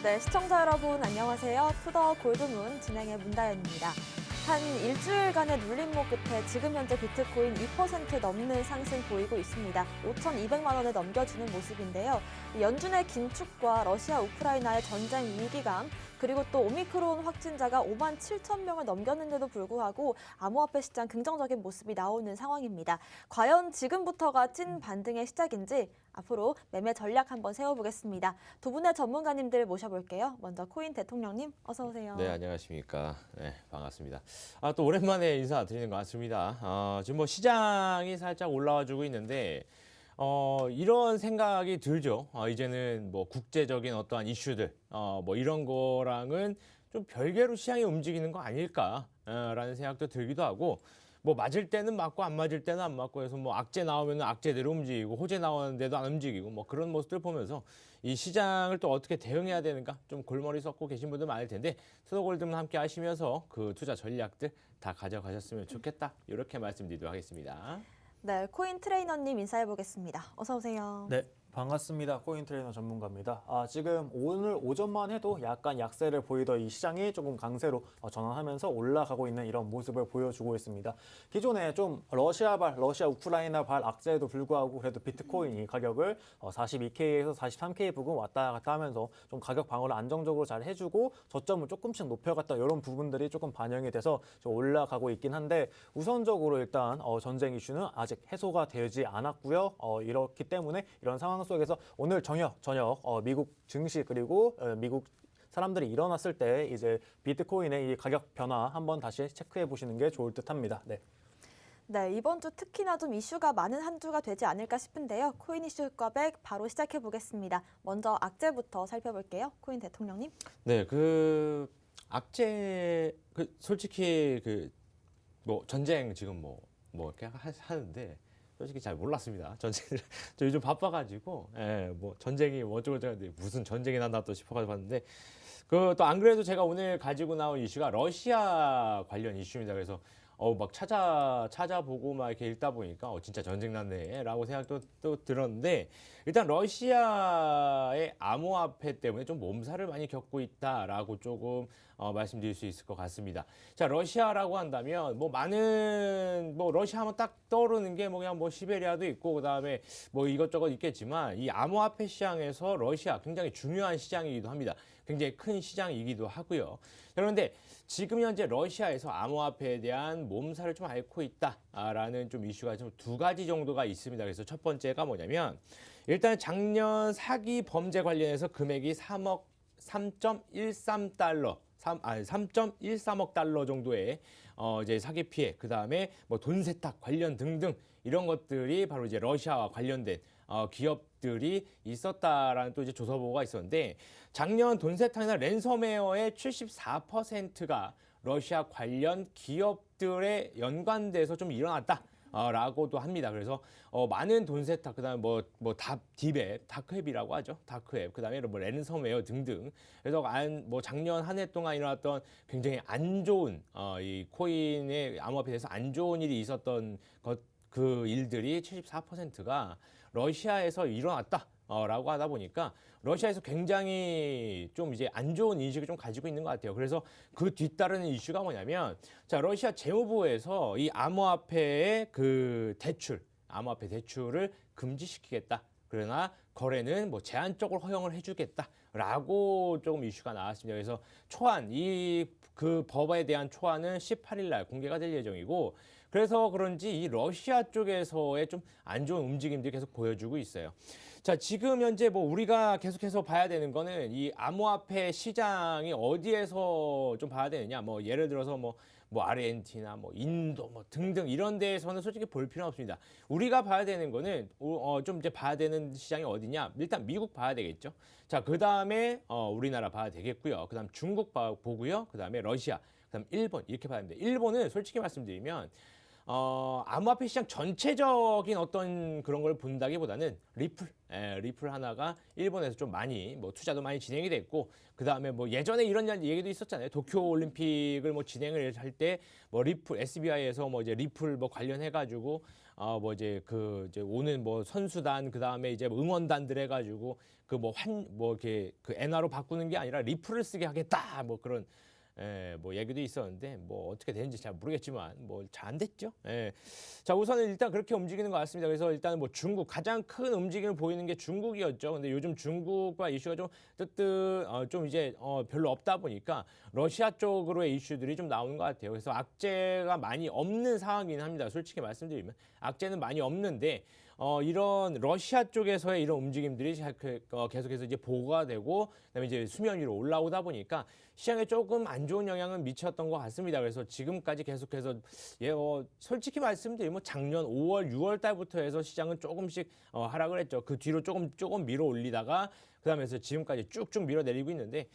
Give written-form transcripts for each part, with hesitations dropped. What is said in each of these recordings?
네, 시청자 여러분 안녕하세요. 투더 골드문 진행의 문다연입니다. 한 일주일간의 눌림목 끝에 지금 현재 비트코인 2% 넘는 상승 보이고 있습니다. 5,200만 원을 넘겨주는 모습인데요. 연준의 긴축과 러시아 우크라이나의 전쟁 위기감, 그리고 또 오미크론 확진자가 5만 7천 명을 넘겼는데도 불구하고 암호화폐 시장 긍정적인 모습이 나오는 상황입니다. 과연 지금부터가 찐 반등의 시작인지 앞으로 매매 전략 한번 세워보겠습니다. 두 분의 전문가님들 모셔볼게요. 먼저 코인 대통령님 어서 오세요. 네, 안녕하십니까. 네, 반갑습니다. 또 오랜만에 인사드리는 것 같습니다. 지금 뭐 시장이 살짝 올라와주고 있는데 이런 생각이 들죠. 이제는 뭐 국제적인 어떠한 이슈들, 뭐 이런 거랑은 좀 별개로 시장이 움직이는 거 아닐까라는 생각도 들기도 하고, 뭐 맞을 때는 맞고 안 맞을 때는 안 맞고 해서 뭐 악재 나오면 악재대로 움직이고 호재 나오는데도 안 움직이고 뭐 그런 모습들 보면서 이 시장을 또 어떻게 대응해야 되는가 좀 골머리 썩고 계신 분들 많을 텐데 투더골드문 함께 하시면서 그 투자 전략들 다 가져가셨으면 좋겠다 이렇게 말씀드리도록 하겠습니다. 네, 코인 트레이너님 인사해보겠습니다. 어서 오세요. 네, 반갑습니다. 코인 트레이너 전문가입니다. 지금 오늘 오전만 해도 약간 약세를 보이던 이 시장이 조금 강세로 전환하면서 올라가고 있는 이런 모습을 보여주고 있습니다. 기존에 좀 러시아 우크라이나 악재에도 불구하고 그래도 비트코인이 가격을 42K에서 43K 부근 왔다 갔다 하면서 좀 가격 방어를 안정적으로 잘 해주고 저점을 조금씩 높여갔다 이런 부분들이 조금 반영이 돼서 좀 올라가고 있긴 한데 우선적으로 일단 전쟁 이슈는 아직 해소가 되지 않았고요. 이렇기 때문에 이런 상황 속에서 오늘 저녁 미국 증시 그리고 미국 사람들이 일어났을 때 이제 비트코인의 이 가격 변화 한번 다시 체크해 보시는 게 좋을 듯합니다. 네. 네, 이번 주 특히나 좀 이슈가 많은 한 주가 되지 않을까 싶은데요. 코인 이슈 과백 바로 시작해 보겠습니다. 먼저 악재부터 살펴볼게요. 코인 대통령님. 네, 그 악재 솔직히 뭐 전쟁 지금 뭐 이렇게 하는데 솔직히 잘 몰랐습니다. 전쟁을 저 요즘 바빠가지고 뭐 전쟁이 뭐 어쩌고 하는데 무슨 전쟁이 났나 또 싶어가지고 봤는데 그 또 안 그래도 제가 오늘 가지고 나온 이슈가 러시아 관련 이슈입니다. 그래서 막 찾아보고 막 이렇게 읽다 보니까 진짜 전쟁 났네라고 생각도 또 들었는데 일단 러시아의 암호화폐 때문에 좀 몸살을 많이 겪고 있다라고 조금 말씀드릴 수 있을 것 같습니다. 자, 러시아라고 한다면 뭐 많은 뭐 러시아 하면 딱 떠오르는 게 뭐 그냥 뭐 시베리아도 있고 그다음에 뭐 이것저것 있겠지만 이 암호화폐 시장에서 러시아 굉장히 중요한 시장이기도 합니다. 굉장히 큰 시장이기도 하고요. 그런데 지금 현재 러시아에서 암호화폐에 대한 몸살을 좀 앓고 있다라는 좀 이슈가 좀 두 가지 정도가 있습니다. 그래서 첫 번째가 뭐냐면 일단 작년 사기 범죄 관련해서 금액이 3.13억 달러 정도의 이제 사기 피해, 그 다음에 뭐 돈 세탁 관련 등등 이런 것들이 바로 이제 러시아와 관련된 기업들이 있었다라는 또 이제 조사 보고가 있었는데 작년 돈 세탁이나 랜섬웨어의 74%가 러시아 관련 기업들에 연관돼서 좀 일어났다. 라고도 합니다. 그래서 많은 돈 세탁, 그다음에 딥웹, 다크웹이라고 하죠. 다크웹, 그다음에 뭐 랜섬웨어 등등. 그래서 뭐 작년 한 해 동안 일어났던 굉장히 안 좋은 이 코인의 암호화폐에 대해서 안 좋은 일이 있었던 그 일들이 74%가 러시아에서 일어났다. 라고 하다 보니까 러시아에서 굉장히 좀 이제 안 좋은 인식을 좀 가지고 있는 것 같아요. 그래서 그 뒤따르는 이슈가 뭐냐면 자, 러시아 재무부에서 이 암호화폐의 암호화폐 대출을 금지시키겠다. 그러나 거래는 뭐 제한적으로 허용을 해주겠다라고 조금 이슈가 나왔습니다. 그래서 그 법에 대한 초안은 18일 날 공개가 될 예정이고 그래서 그런지 이 러시아 쪽에서의 좀 안 좋은 움직임들이 계속 보여주고 있어요. 자, 지금 현재 뭐 우리가 계속해서 봐야 되는 거는 이 암호화폐 시장이 어디에서 좀 봐야 되느냐. 뭐 예를 들어서 뭐 아르헨티나, 뭐 인도, 뭐 등등 이런 데에서는 솔직히 볼 필요는 없습니다. 우리가 봐야 되는 거는 좀 이제 봐야 되는 시장이 어디냐? 일단 미국 봐야 되겠죠. 자, 그 다음에 우리나라 봐야 되겠고요. 그 다음 중국 보고요. 그 다음에 러시아, 그 다음 일본 이렇게 봐야 되는데 일본은 솔직히 말씀드리면 암호화폐 시장 전체적인 어떤 그런 걸 본다기보다는 리플 하나가 일본에서 좀 많이 뭐 투자도 많이 진행이 됐고 그 다음에 뭐 예전에 이런 얘기도 있었잖아요. 도쿄 올림픽을 뭐 진행을 할 때 뭐 리플 SBI에서 뭐 이제 리플 뭐 관련해가지고 뭐 이제 이제 오는 뭐 선수단 그다음에 이제 뭐 응원단들 해가지고 그 뭐 이렇게 그 엔화로 바꾸는 게 아니라 리플을 쓰게 하겠다 뭐 그런 뭐 얘기도 있었는데 뭐 어떻게 되는지 잘 모르겠지만 뭐 잘 안 됐죠. 자, 우선은 일단 그렇게 움직이는 것 같습니다. 그래서 일단은 뭐 중국 가장 큰 움직임을 보이는 게 중국이었죠. 근데 요즘 중국과 이슈가 좀 좀 이제 별로 없다 보니까 러시아 쪽으로의 이슈들이 좀 나오는 것 같아요. 그래서 악재가 많이 없는 상황이긴 합니다. 솔직히 말씀드리면 악재는 많이 없는데 이런 러시아 쪽에서의 이런 움직임들이 계속해서 이제 보고가 되고 그다음에 이제 수면 위로 올라오다 보니까 시장에 조금 안 좋은 영향을 미쳤던 것 같습니다. 그래서 지금까지 계속해서 솔직히 말씀드리면 작년 5월, 6월 달부터 해서 시장은 조금씩 하락을 했죠. 그 뒤로 조금 밀어 올리다가 그다음에서 지금까지 쭉쭉 밀어내리고 있는데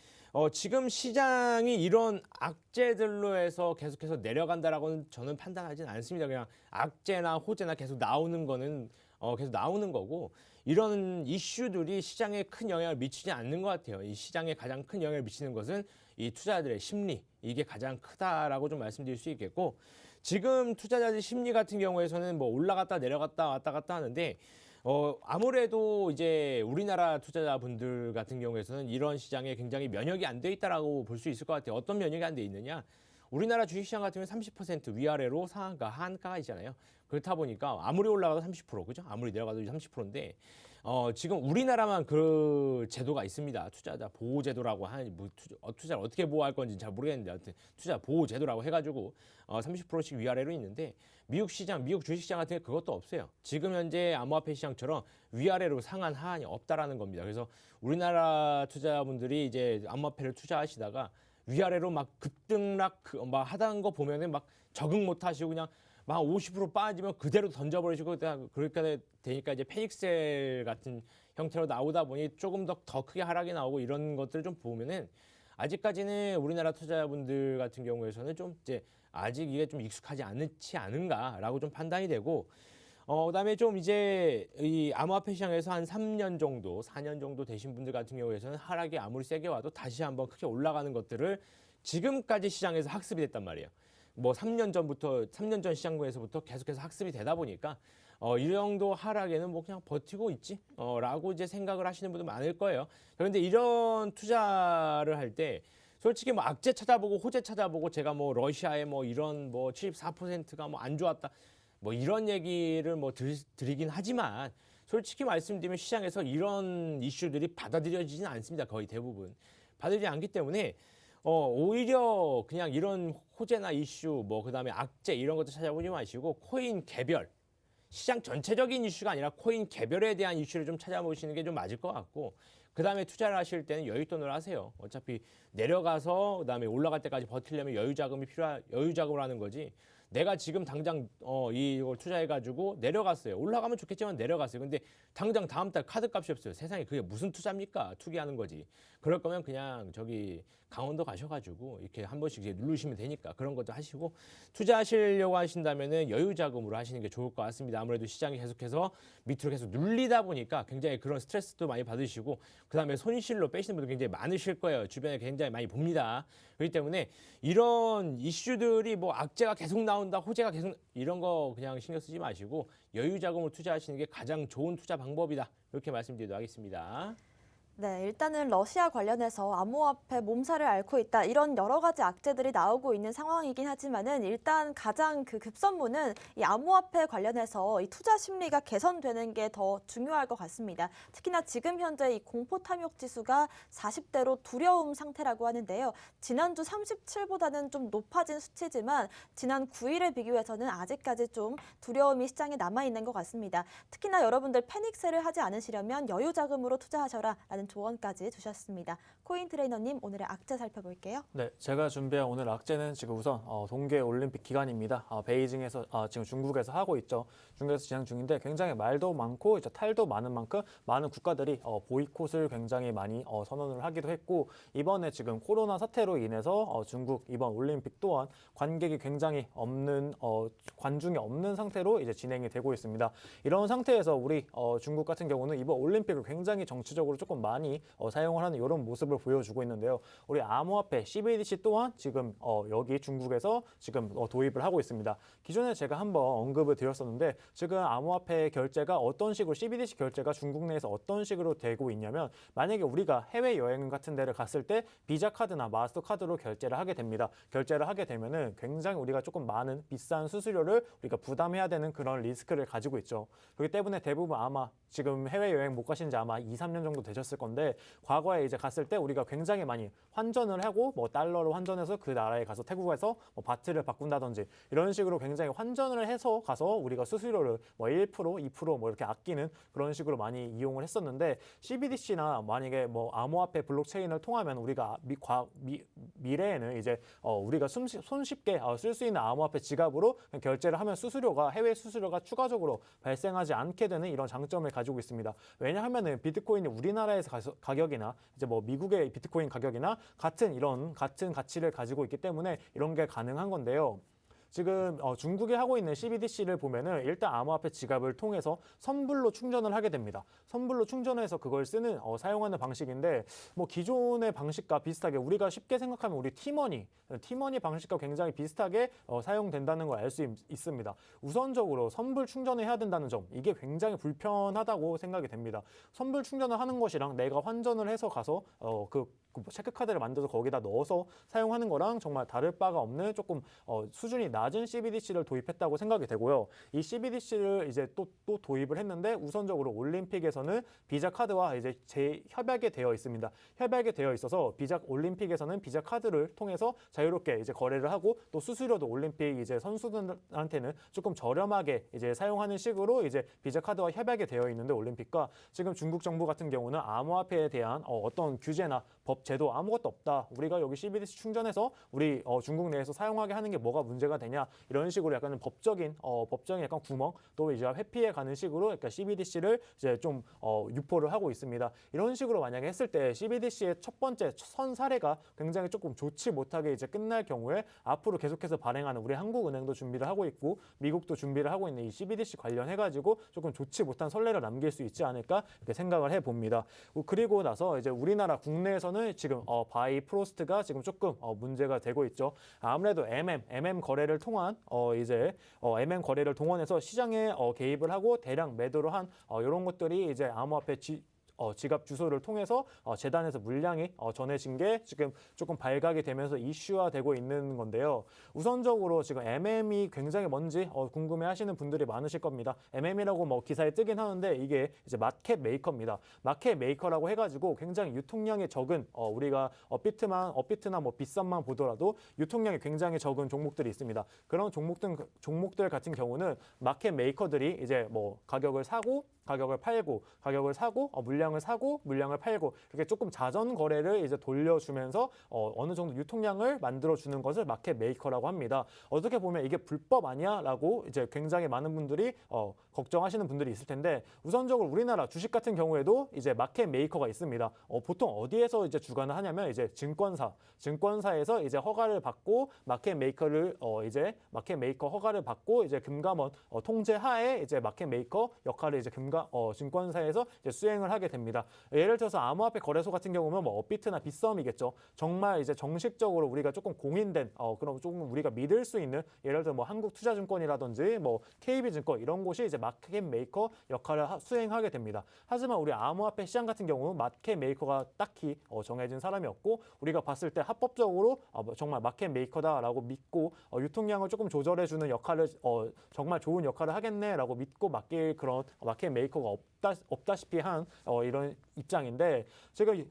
지금 시장이 이런 악재들로 해서 계속해서 내려간다라고는 저는 판단하지는 않습니다. 그냥 악재나 호재나 계속 나오는 거는 계속 나오는 거고 이런 이슈들이 시장에 큰 영향을 미치지 않는 것 같아요. 이 시장에 가장 큰 영향을 미치는 것은 이 투자자들의 심리, 이게 가장 크다라고 좀 말씀드릴 수 있겠고 지금 투자자들 심리 같은 경우에서는 뭐 올라갔다 내려갔다 왔다 갔다 하는데 아무래도 이제 우리나라 투자자분들 같은 경우에서는 이런 시장에 굉장히 면역이 안 돼 있다라고 볼 수 있을 것 같아요. 어떤 면역이 안 돼 있느냐? 우리나라 주식시장 같은 경우는 30% 위아래로 상한가, 하한가가 있잖아요. 그렇다 보니까 아무리 올라가도 30%, 그죠? 아무리 내려가도 30%인데 지금 우리나라만 그 제도가 있습니다. 투자자 보호 제도라고 하는 뭐 투자를 어떻게 보호할 건지 잘 모르겠는데 하여튼 투자 보호 제도라고 해가지고 30%씩 위아래로 있는데 미국 시장, 미국 주식시장 같은 게 그것도 없어요. 지금 현재 암호화폐 시장처럼 위아래로 상한 하한이 없다라는 겁니다. 그래서 우리나라 투자자분들이 이제 암호화폐를 투자하시다가 위아래로 막 급등락 막 하다는 거 보면은 막 적응 못 하시고 그냥 막 50% 빠지면 그대로 던져버리시고 그렇게 되니까 이제 패닉셀 같은 형태로 나오다 보니 조금 더 크게 하락이 나오고 이런 것들을 좀 보면은 아직까지는 우리나라 투자자분들 같은 경우에서는 좀 이제 아직 이게 좀 익숙하지 않지 않은가라고 좀 판단이 되고 그다음에 좀 이제 이 암호화폐 시장에서 한 3년 정도, 4년 정도 되신 분들 같은 경우에서는 하락이 아무리 세게 와도 다시 한번 크게 올라가는 것들을 지금까지 시장에서 학습이 됐단 말이에요. 뭐 3년 전 시장에서부터 계속해서 학습이 되다 보니까 이 정도 하락에는 뭐 그냥 버티고 있지 라고 이제 생각을 하시는 분들 많을 거예요. 그런데 이런 투자를 할 때 솔직히 뭐 악재 찾아보고 호재 찾아보고 제가 뭐 러시아의 뭐 이런 뭐 74%가 뭐 안 좋았다 뭐 이런 얘기를 뭐 드리긴 하지만 솔직히 말씀드리면 시장에서 이런 이슈들이 받아들여지지는 않습니다. 거의 대부분 받아들이지 않기 때문에 오히려 그냥 이런 호재나 이슈 뭐 그다음에 악재 이런 것도 찾아보지 마시고 코인 개별 시장 전체적인 이슈가 아니라 코인 개별에 대한 이슈를 좀 찾아보시는 게 좀 맞을 것 같고 그다음에 투자를 하실 때는 여윳돈을 하세요. 어차피 내려가서 그다음에 올라갈 때까지 버티려면 여유 자금을 하는 거지. 내가 지금 당장 이걸 투자해가지고 내려갔어요. 올라가면 좋겠지만 내려갔어요. 근데 당장 다음 달 카드값이 없어요. 세상에 그게 무슨 투자입니까? 투기하는 거지. 그럴 거면 그냥 저기 강원도 가셔가지고 이렇게 한 번씩 이제 누르시면 되니까 그런 것도 하시고 투자하시려고 하신다면은 여유 자금으로 하시는 게 좋을 것 같습니다. 아무래도 시장이 계속해서 밑으로 계속 눌리다 보니까 굉장히 그런 스트레스도 많이 받으시고 그다음에 손실로 빼시는 분들 굉장히 많으실 거예요. 주변에 굉장히 많이 봅니다. 그렇기 때문에 이런 이슈들이 뭐 악재가 계속 나온다, 호재가 계속 이런 거 그냥 신경 쓰지 마시고 여유 자금으로 투자하시는 게 가장 좋은 투자 방법이다. 이렇게 말씀드리도록 하겠습니다. 네, 일단은 러시아 관련해서 암호화폐 몸살을 앓고 있다. 이런 여러 가지 악재들이 나오고 있는 상황이긴 하지만은 일단 가장 그 급선무는 이 암호화폐 관련해서 이 투자 심리가 개선되는 게 더 중요할 것 같습니다. 특히나 지금 현재 이 공포 탐욕 지수가 40대로 두려움 상태라고 하는데요. 지난주 37보다는 좀 높아진 수치지만 지난 9일에 비교해서는 아직까지 좀 두려움이 시장에 남아 있는 것 같습니다. 특히나 여러분들 패닉셀을 하지 않으시려면 여유 자금으로 투자하셔라라는 조언까지 주셨습니다. 코인 트레이너님 오늘의 악재 살펴볼게요. 네, 제가 준비한 오늘 악재는 지금 우선 동계 올림픽 기간입니다. 베이징에서 지금 중국에서 하고 있죠. 중국에서 진행 중인데 굉장히 말도 많고 이제 탈도 많은 만큼 많은 국가들이 보이콧을 굉장히 많이 선언을 하기도 했고 이번에 지금 코로나 사태로 인해서 중국 이번 올림픽 또한 관객이 굉장히 없는 관중이 없는 상태로 이제 진행이 되고 있습니다. 이런 상태에서 우리 중국 같은 경우는 이번 올림픽을 굉장히 정치적으로 조금 많이 사용을 하는 이런 모습을 보여주고 있는데요. 우리 암호화폐 CBDC 또한 지금 여기 중국에서 지금 도입을 하고 있습니다. 기존에 제가 한번 언급을 드렸었는데 지금 암호화폐 결제가 어떤 식으로 CBDC 결제가 중국 내에서 어떤 식으로 되고 있냐면 만약에 우리가 해외 여행 같은 데를 갔을 때 비자 카드나 마스터 카드로 결제를 하게 됩니다. 결제를 하게 되면은 굉장히 우리가 조금 많은 비싼 수수료를 우리가 부담해야 되는 그런 리스크를 가지고 있죠. 그렇기 때문에 대부분 아마 지금 해외 여행 못 가신 지 아마 2, 3년 정도 되셨을 건데 과거에 이제 갔을 때 우리가 굉장히 많이 환전을 하고 뭐 달러로 환전해서 그 나라에 가서 태국에서 뭐 바트를 바꾼다든지 이런 식으로 굉장히 환전을 해서 가서 우리가 수수료를 뭐 1%, 2%뭐 이렇게 아끼는 그런 식으로 많이 이용을 했었는데 CBDC나 만약에 뭐 암호화폐 블록체인을 통하면 우리가 미래에는 이제 우리가 손쉽게 쓸 수 있는 암호화폐 지갑으로 결제를 하면 해외 수수료가 추가적으로 발생하지 않게 되는 이런 장점을 가지고 있습니다. 왜냐하면은 비트코인이 우리나라에서 가격이나 이제 뭐 미국의 비트코인 가격이나 같은 가치를 가지고 있기 때문에 이런 게 가능한 건데요. 지금 중국이 하고 있는 CBDC를 보면은 일단 암호화폐 지갑을 통해서 선불로 충전을 하게 됩니다. 선불로 충전해서 그걸 사용하는 방식인데 뭐 기존의 방식과 비슷하게 우리가 쉽게 생각하면 우리 티머니 방식과 굉장히 비슷하게 사용된다는 걸 알 수 있습니다. 우선적으로 선불 충전을 해야 된다는 점 이게 굉장히 불편하다고 생각이 됩니다. 선불 충전을 하는 것이랑 내가 환전을 해서 가서 그 체크카드를 만들어서 거기다 넣어서 사용하는 거랑 정말 다를 바가 없는 조금 수준이 낮은 CBDC를 도입했다고 생각이 되고요. 이 CBDC를 이제 또 도입을 했는데 우선적으로 올림픽에서는 비자 카드와 이제 협약이 되어 있습니다. 협약이 되어 있어서 올림픽에서는 비자 카드를 통해서 자유롭게 이제 거래를 하고 또 수수료도 올림픽 이제 선수들한테는 조금 저렴하게 이제 사용하는 식으로 이제 비자 카드와 협약이 되어 있는데 올림픽과 지금 중국 정부 같은 경우는 암호화폐에 대한 어떤 규제나 법 제도 아무것도 없다. 우리가 여기 CBDC 충전해서 우리 중국 내에서 사용하게 하는 게 뭐가 문제가 되냐 이런 식으로 약간 법적인 약간 구멍 또 이제 회피해 가는 식으로 그러니까 CBDC를 이제 좀 유포를 하고 있습니다. 이런 식으로 만약에 했을 때 CBDC의 첫 번째 선 사례가 굉장히 조금 좋지 못하게 이제 끝날 경우에 앞으로 계속해서 발행하는 우리 한국은행도 준비를 하고 있고 미국도 준비를 하고 있는 이 CBDC 관련해 가지고 조금 좋지 못한 선례를 남길 수 있지 않을까 이렇게 생각을 해 봅니다. 그리고 나서 이제 우리나라 국내에서는 지금 바이프로스트가 지금 조금 문제가 되고 있죠. 아무래도 MM 거래를 통한 MM 거래를 동원해서 시장에 개입을 하고 대량 매도를 한 이런 것들이 이제 암호화폐 지갑 주소를 통해서 재단에서 물량이 전해진 게 지금 조금 발각이 되면서 이슈화되고 있는 건데요. 우선적으로 지금 MM이 굉장히 뭔지 궁금해하시는 분들이 많으실 겁니다. MM이라고 뭐 기사에 뜨긴 하는데 이게 이제 마켓 메이커입니다. 마켓 메이커라고 해가지고 굉장히 유통량이 적은 우리가 업비트나 뭐 빗썸만 보더라도 유통량이 굉장히 적은 종목들이 있습니다. 그런 종목들 같은 경우는 마켓 메이커들이 이제 뭐 가격을 사고 가격을 팔고 가격을 사고 물량을 사고 물량을 팔고 이렇게 조금 자전 거래를 이제 돌려주면서 어느 정도 유통량을 만들어 주는 것을 마켓 메이커라고 합니다. 어떻게 보면 이게 불법 아니야라고 이제 굉장히 많은 분들이 걱정하시는 분들이 있을 텐데 우선적으로 우리나라 주식 같은 경우에도 이제 마켓 메이커가 있습니다. 보통 어디에서 이제 주관을 하냐면 이제 증권사에서 이제 허가를 받고 마켓 메이커 허가를 받고 이제 금감원 통제하에 이제 마켓 메이커 역할을 이제 증권사에서 이제 수행을 하게 됩니다. 예를 들어서 암호화폐 거래소 같은 경우는 뭐 업비트나 빗썸이겠죠. 정말 이제 정식적으로 우리가 조금 공인된 그럼 조금 우리가 믿을 수 있는 예를 들어 뭐 한국투자증권이라든지 뭐 KB증권 이런 곳이 이제 마켓 메이커 역할을 수행하게 됩니다. 하지만 우리 암호화폐 시장 같은 경우는 마켓 메이커가 딱히 정해진 사람이 없고 우리가 봤을 때 합법적으로 정말 마켓 메이커다라고 믿고 유통량을 조금 조절해주는 역할을 정말 좋은 역할을 하겠네라고 믿고 맡길 그런 마켓 메이커가 없다시피 한 이런 입장인데 지금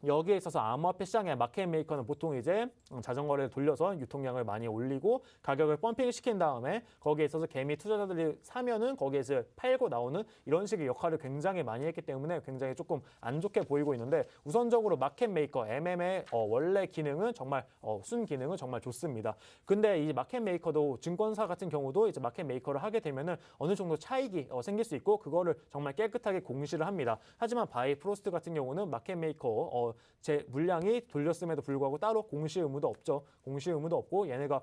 여기에 있어서 암호화폐 시장의 마켓 메이커는 보통 이제 자전거를 돌려서 유통량을 많이 올리고 가격을 펌핑시킨 다음에 거기에 있어서 개미 투자자들이 사면은 거기에서 팔고 나오는 이런 식의 역할을 굉장히 많이 했기 때문에 굉장히 조금 안 좋게 보이고 있는데 우선적으로 마켓 메이커 MM의 원래 기능은 정말 순 기능은 정말 좋습니다. 근데 이 마켓 메이커도 증권사 같은 경우도 이제 마켓 메이커를 하게 되면은 어느 정도 차익이 생길 수 있고 그거를 정말 깨끗하게 공시를 합니다. 하지만 바이프로스트 같은 경우는 마켓 메이커 제 물량이 돌렸음에도 불구하고 따로 공시 의무도 없죠. 공시 의무도 없고 얘네가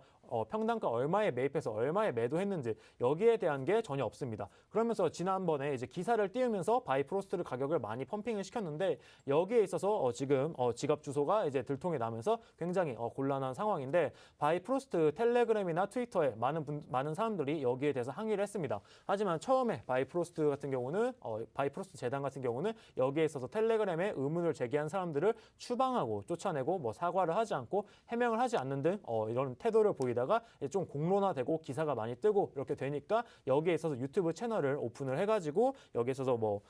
평당가 얼마에 매입해서 얼마에 매도했는지 여기에 대한 게 전혀 없습니다. 그러면서 지난번에 이제 기사를 띄우면서 바이프로스트 가격을 많이 펌핑을 시켰는데 여기에 있어서 지금 지갑 주소가 이제 들통이 나면서 굉장히 곤란한 상황인데 바이프로스트 텔레그램이나 트위터에 많은 사람들이 여기에 대해서 항의를 했습니다. 하지만 처음에 바이프로스트 같은 경우는 바이프로스트 재단 같은 경우는 여기에 있어서 텔레그램에 의문을 제기한 사람들을 추방하고 쫓아내고 뭐 사과를 하지 않고 해명을 하지 않는 등 이런 태도를 보이다가 좀 공론화되고 기사가 많이 뜨고 이렇게 되니까 여기에 있어서 유튜브 채널을 오픈을 해가지고 여기에 있어서 뭐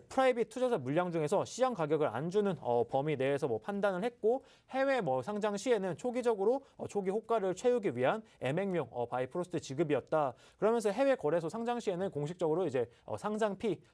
프라이빗 투자자 물량 중에서 시장 가격을 안 주는 범위 내에서 뭐 판단을 했고 해외 뭐 상장 시에는 초기적으로 초기 호가를 채우기 위한 애맹용 바이프로스트 지급이었다. 그러면서 해외 거래소 상장 시에는 공식적으로 이제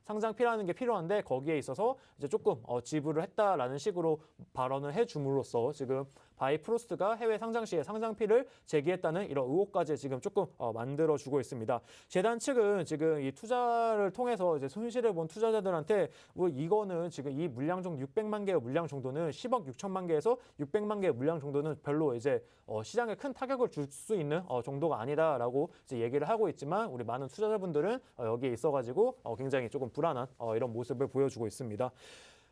상장피라는 게 필요한데 거기에 있어서 이제 조금 지불을 했다라는 식으로 발언을 해줌으로써 지금 바이프로스트가 해외 상장 시에 상장피를 제기했다는 이런 의혹까지 지금 조금 만들어주고 있습니다. 재단 측은 지금 이 투자를 통해서 이제 손실을 본 투자자들한테 뭐 이거는 지금 이 물량 정도 600만 개의 물량 정도는 10억 6천만 개에서 600만 개의 물량 정도는 별로 이제 시장에 큰 타격을 줄 수 있는 정도가 아니다라고 이제 얘기를 하고 있지만 우리 많은 투자자분들은 여기에 있어가지고 굉장히 조금 불안한 이런 모습을 보여주고 있습니다.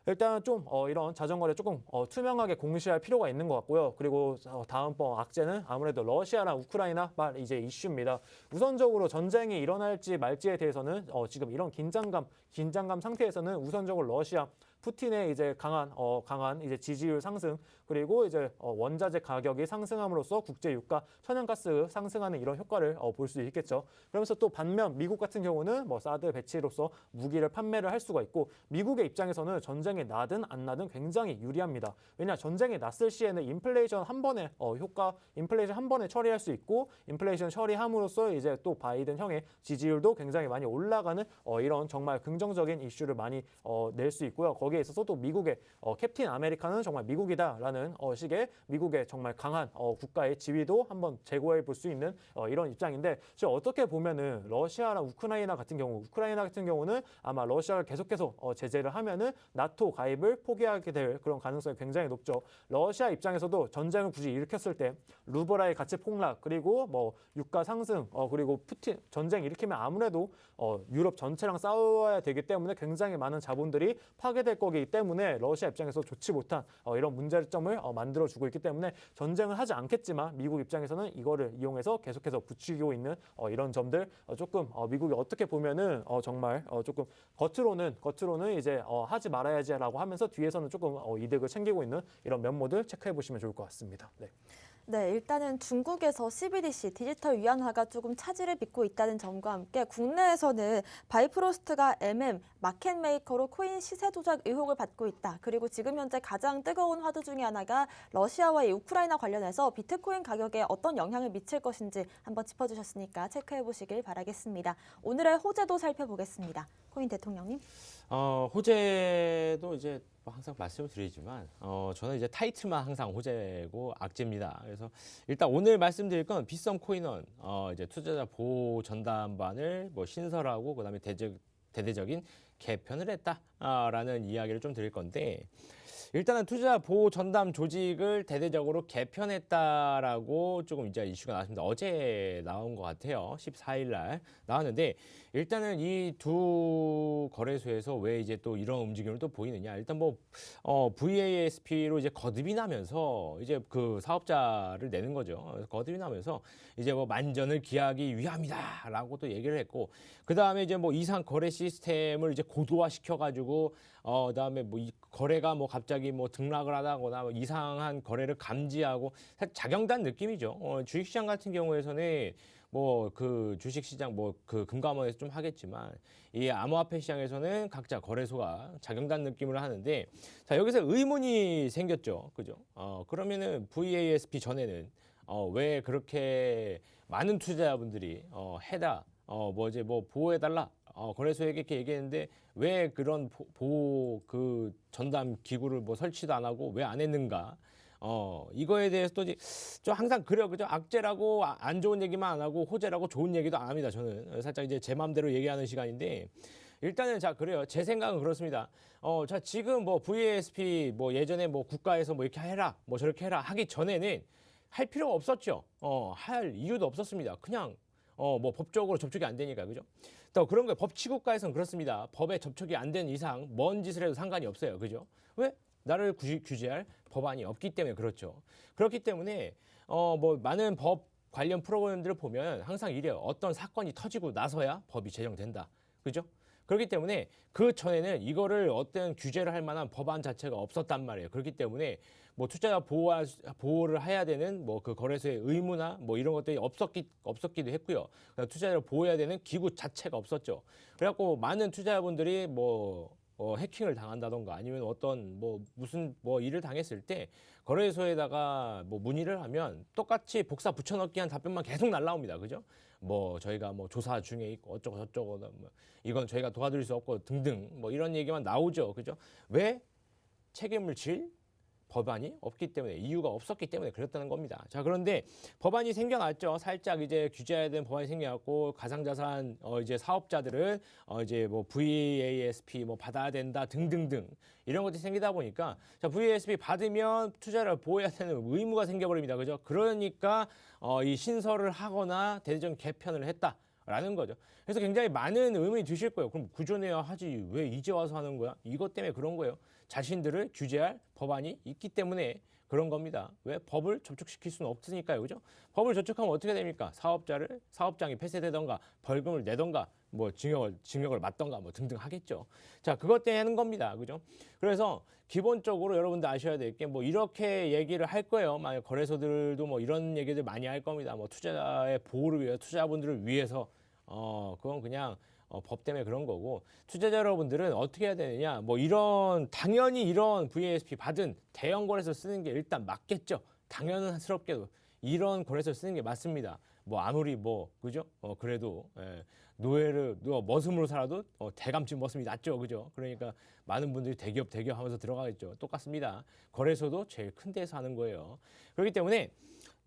일단 좀 이런 자전거를 조금 투명하게 공시할 필요가 있는 것 같고요. 그리고 다음번 악재는 아무래도 러시아랑 우크라이나 이제 이슈입니다. 우선적으로 전쟁이 일어날지 말지에 대해서는 지금 이런 긴장감 상태에서는 우선적으로 러시아 푸틴의 이제 강한 이제 지지율 상승 그리고 이제 원자재 가격이 상승함으로써 국제 유가, 천연가스 상승하는 이런 효과를 볼 수 있겠죠. 그러면서 또 반면 미국 같은 경우는 뭐 사드 배치로서 무기를 판매를 할 수가 있고 미국의 입장에서는 전쟁이 나든 안 나든 굉장히 유리합니다. 왜냐 전쟁이 났을 시에는 인플레이션 한 번에 인플레이션 한 번에 처리할 수 있고 인플레이션 처리함으로써 이제 또 바이든 형의 지지율도 굉장히 많이 올라가는 이런 정말 긍정적인 이슈를 많이 낼 수 있고요. 거기에 있어서 또 미국의 캡틴 아메리카는 정말 미국이다라는 식의 미국의 정말 강한 국가의 지위도 한번 제고해 볼 수 있는 이런 입장인데 지금 어떻게 보면은 러시아랑 우크라이나 같은 경우는 아마 러시아가 계속해서 제재를 하면은 나토 가입을 포기하게 될 그런 가능성이 굉장히 높죠. 러시아 입장에서도 전쟁을 굳이 일으켰을 때 루블화의 가치 폭락 그리고 뭐 유가 상승 그리고 푸틴 전쟁 일으키면 아무래도 유럽 전체랑 싸워야 되기 때문에 굉장히 많은 자본들이 파괴될 거기 때문에 러시아 입장에서 좋지 못한 이런 문제점을 만들어주고 있기 때문에 전쟁을 하지 않겠지만 미국 입장에서는 이거를 이용해서 계속해서 부추기고 있는 이런 점들 조금 미국이 어떻게 보면은 정말 조금 겉으로는 이제 하지 말아야지라고 하면서 뒤에서는 조금 이득을 챙기고 있는 이런 면모들 체크해 보시면 좋을 것 같습니다. 네. 네, 일단은 중국에서 CBDC 디지털 위안화가 조금 차질을 빚고 있다는 점과 함께 국내에서는 바이프로스트가 마켓메이커로 코인 시세 조작 의혹을 받고 있다. 그리고 지금 현재 가장 뜨거운 화두 중에 하나가 러시아와의 우크라이나 관련해서 비트코인 가격에 어떤 영향을 미칠 것인지 한번 짚어주셨으니까 체크해 보시길 바라겠습니다. 오늘의 호재도 살펴보겠습니다. 코인 대통령님. 호재도 이제 항상 말씀을 드리지만 저는 이제 타이틀만 항상 호재고 악재입니다. 그래서 일단 오늘 말씀드릴 건 빗썸 코인원 이제 투자자 보호 전담반을 뭐 신설하고 그다음에 대대적인 개편을 했다라는 이야기를 좀 드릴 건데 일단은 투자자 보호 전담 조직을 대대적으로 개편했다라고 조금 이제 이슈가 나왔습니다. 어제 나온 것 같아요. 14일 날 나왔는데 일단은 이 두 거래소에서 왜 이제 또 이런 움직임을 또 보이느냐? 일단 뭐 VASP로 이제 거듭이 나면서 이제 그 사업자를 내는 거죠. 그래서 거듭이 나면서 이제 뭐 만전을 기하기 위함이다라고 또 얘기를 했고 그 다음에 이제 뭐 이상 거래 시스템을 이제 고도화시켜가지고 그다음에 뭐 이 거래가 뭐 갑자기 뭐 등락을 하다거나 뭐 이상한 거래를 감지하고 자경단 느낌이죠. 주식시장 같은 경우에서는 뭐 그 주식시장 뭐 그 금감원에서 좀 하겠지만 이 암호화폐 시장에서는 각자 거래소가 자경단 느낌을 하는데 자 여기서 의문이 생겼죠, 그죠? 그러면은 VASP 전에는 왜 그렇게 많은 투자자분들이 뭐 이제 뭐 보호해달라. 거래소에게 이렇게 얘기했는데 왜 그런 보호 그 전담 기구를 뭐 설치도 안 하고 왜 안 했는가? 이거에 대해서도 좀 항상 그래요, 그죠? 악재라고 안 좋은 얘기만 안 하고 호재라고 좋은 얘기도 안 합니다. 저는 살짝 이제 제 마음대로 얘기하는 시간인데 일단은 자 그래요. 제 생각은 그렇습니다. 자 지금 뭐 VASP 뭐 예전에 뭐 국가에서 뭐 이렇게 해라, 뭐 저렇게 해라 하기 전에는 할 필요가 없었죠. 할 이유도 없었습니다. 그냥 뭐 법적으로 접촉이 안 되니까 그죠? 또 그런 거예요. 법치국가에서는 그렇습니다. 법에 접촉이 안 된 이상 뭔 짓을 해도 상관이 없어요. 그죠? 왜? 나를 규제할 법안이 없기 때문에 그렇죠. 그렇기 때문에 뭐 많은 법 관련 프로그램들을 보면 항상 이래요. 어떤 사건이 터지고 나서야 법이 제정된다. 그죠? 그렇기 때문에 그 전에는 이거를 어떤 규제를 할 만한 법안 자체가 없었단 말이에요. 그렇기 때문에 뭐 투자자 보호를 해야 되는 뭐 그 거래소의 의무나 뭐 이런 것들이 없었기도 했고요. 투자자를 보호해야 되는 기구 자체가 없었죠. 그래갖고 많은 투자자분들이 뭐 해킹을 당한다던가 아니면 어떤 뭐 무슨 뭐 일을 당했을 때 거래소에다가 뭐 문의를 하면 똑같이 복사 붙여넣기 한 답변만 계속 날라옵니다. 그죠? 뭐 저희가 뭐 조사 중에 있고 어쩌고 저쩌고 뭐 이건 저희가 도와드릴 수 없고 등등 뭐 이런 얘기만 나오죠. 그죠? 왜 책임을 질 법안이 없기 때문에 이유가 없었기 때문에 그랬다는 겁니다. 자, 그런데 법안이 생겨났죠. 살짝 이제 규제해야 되는 법안이 생겨났고 가상자산 이제 사업자들은 이제 뭐 VASP 뭐 받아야 된다 등등등 이런 것들이 생기다 보니까 자, VASP 받으면 투자를 보호해야 되는 의무가 생겨버립니다. 그죠? 그러니까 이 신설을 하거나 대대적 개편을 했다. 라는 거죠. 그래서 굉장히 많은 의문이 드실 거예요. 그럼 구조내야 하지 왜 이제 와서 하는 거야? 이것 때문에 그런 거예요. 자신들을 규제할 법안이 있기 때문에 그런 겁니다. 왜? 법을 접촉시킬 수는 없으니까요. 그죠? 법을 접촉하면 어떻게 됩니까? 사업장이 폐쇄되던가 벌금을 내던가 뭐 징역을 맞던가 뭐 등등 하겠죠. 자, 그것 때문에 하는 겁니다. 그죠? 그래서 기본적으로 여러분들 아셔야 될 게 뭐 이렇게 얘기를 할 거예요. 만약 거래소들도 뭐 이런 얘기들 많이 할 겁니다. 뭐 투자자의 보호를 위해서 투자분들을 위해서 그건 그냥 법 때문에 그런 거고 투자자 여러분들은 어떻게 해야 되느냐 뭐 당연히 이런 VASP 받은 대형 거래소 쓰는 게 일단 맞겠죠. 당연스럽게도 이런 거래소 쓰는 게 맞습니다. 뭐 아무리 뭐 그죠? 그래도 노예를 머슴으로 살아도 대감집 머슴이 낫죠. 그죠? 그러니까 많은 분들이 대기업 하면서 들어가겠죠. 똑같습니다. 거래소도 제일 큰 데서 하는 거예요. 그렇기 때문에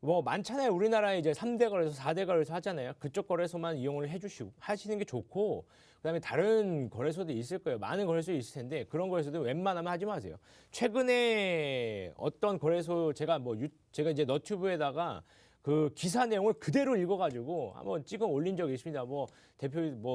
뭐 많잖아요. 우리나라에 이제 3대 거래소, 4대 거래소 하잖아요. 그쪽 거래소만 이용을 하시는 게 좋고 그다음에 다른 거래소도 있을 거예요. 많은 거래소 있을 텐데 그런 거래소도 웬만하면 하지 마세요. 최근에 어떤 거래소 제가 이제 너튜브에다가 그 기사 내용을 그대로 읽어가지고 한번 찍어 올린 적이 있습니다. 뭐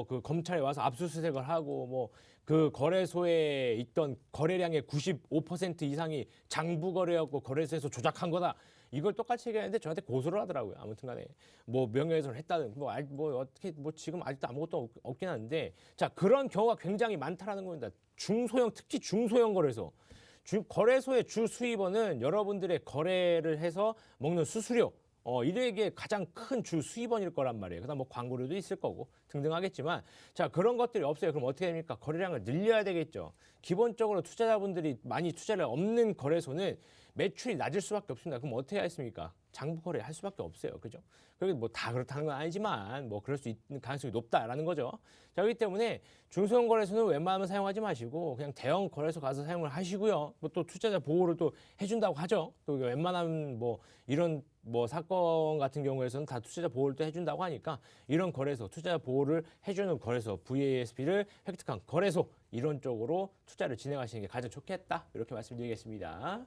그 검찰에 와서 압수수색을 하고 뭐 그 거래소에 있던 거래량의 95% 이상이 장부 거래였고 거래소에서 조작한 거다. 이걸 똑같이 얘기하는데 저한테 고소를 하더라고요. 아무튼간에 뭐 명예훼손을 했다는 뭐 어떻게 뭐 지금 아직도 아무것도 없긴 한데 자 그런 경우가 굉장히 많다라는 겁니다. 특히 중소형 거래소. 거래소의 주 수입원은 여러분들의 거래를 해서 먹는 수수료. 이게 가장 큰 주 수입원일 거란 말이에요. 그다음 뭐 광고료도 있을 거고 등등 하겠지만 자 그런 것들이 없어요. 그럼 어떻게 됩니까? 거래량을 늘려야 되겠죠. 기본적으로 투자자분들이 많이 투자를 없는 거래소는 매출이 낮을 수밖에 없습니다. 그럼 어떻게 하겠습니까? 장부 거래 할 수밖에 없어요. 그죠? 그리고 뭐 다 그렇다는 건 아니지만 뭐 그럴 수 있는 가능성이 높다라는 거죠. 자, 그렇기 때문에 중소형 거래소는 웬만하면 사용하지 마시고 그냥 대형 거래소 가서 사용을 하시고요. 뭐 또 투자자 보호를 또 해준다고 하죠. 또 웬만하면 뭐 이런 뭐 사건 같은 경우에서는 다 투자자 보호를 또 해준다고 하니까 이런 거래소, 투자자 보호를 해주는 거래소, VASP를 획득한 거래소 이런 쪽으로 투자를 진행하시는 게 가장 좋겠다. 이렇게 말씀드리겠습니다.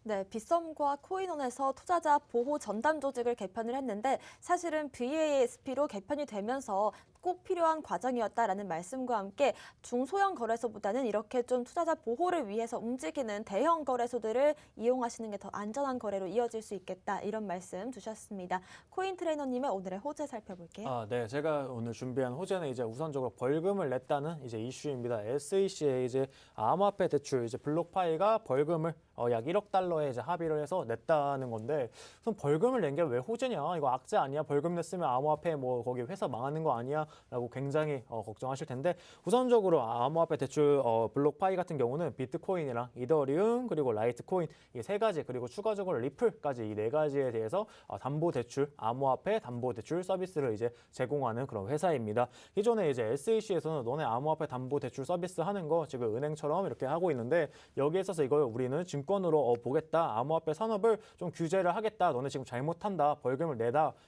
네, 빗썸과 코인원에서 투자자 보호 전담 조직을 개편을 했는데 사실은 VASP로 개편이 되면서 꼭 필요한 과정이었다라는 말씀과 함께 중소형 거래소보다는 이렇게 좀 투자자 보호를 위해서 움직이는 대형 거래소들을 이용하시는 게 더 안전한 거래로 이어질 수 있겠다 이런 말씀 주셨습니다. 코인 트레이너님의 오늘의 호재 살펴볼게요. 네, 제가 오늘 준비한 호재는 이제 우선적으로 벌금을 냈다는 이제 이슈입니다. SEC의 이제 암호화폐 대출 이제 블록파이가 벌금을 약 1억 달러에 이제 합의를 해서 냈다는 건데, 그럼 벌금을 낸 게 왜 호재냐? 이거 악재 아니야? 벌금 냈으면 암호화폐 뭐 거기 회사 망하는 거 아니야? 라고 굉장히 걱정하실 텐데, 우선적으로 암호화폐 대출 블록파이 같은 경우는 비트코인이랑 이더리움 그리고 라이트코인 이 세 가지 그리고 추가적으로 리플까지 이 네 가지에 대해서 담보 대출, 암호화폐 담보 대출 서비스를 이제 제공하는 그런 회사입니다. 기존에 이제 SEC에서는 너네 암호화폐 담보 대출 서비스 하는 거 지금 은행처럼 이렇게 하고 있는데 여기에 있어서 이걸 우리는 증권으로 보겠다. 암호화폐 산업을 좀 규제를 하겠다. 너네 지금 잘못한다. 벌금을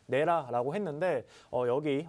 내라라고 했는데 여기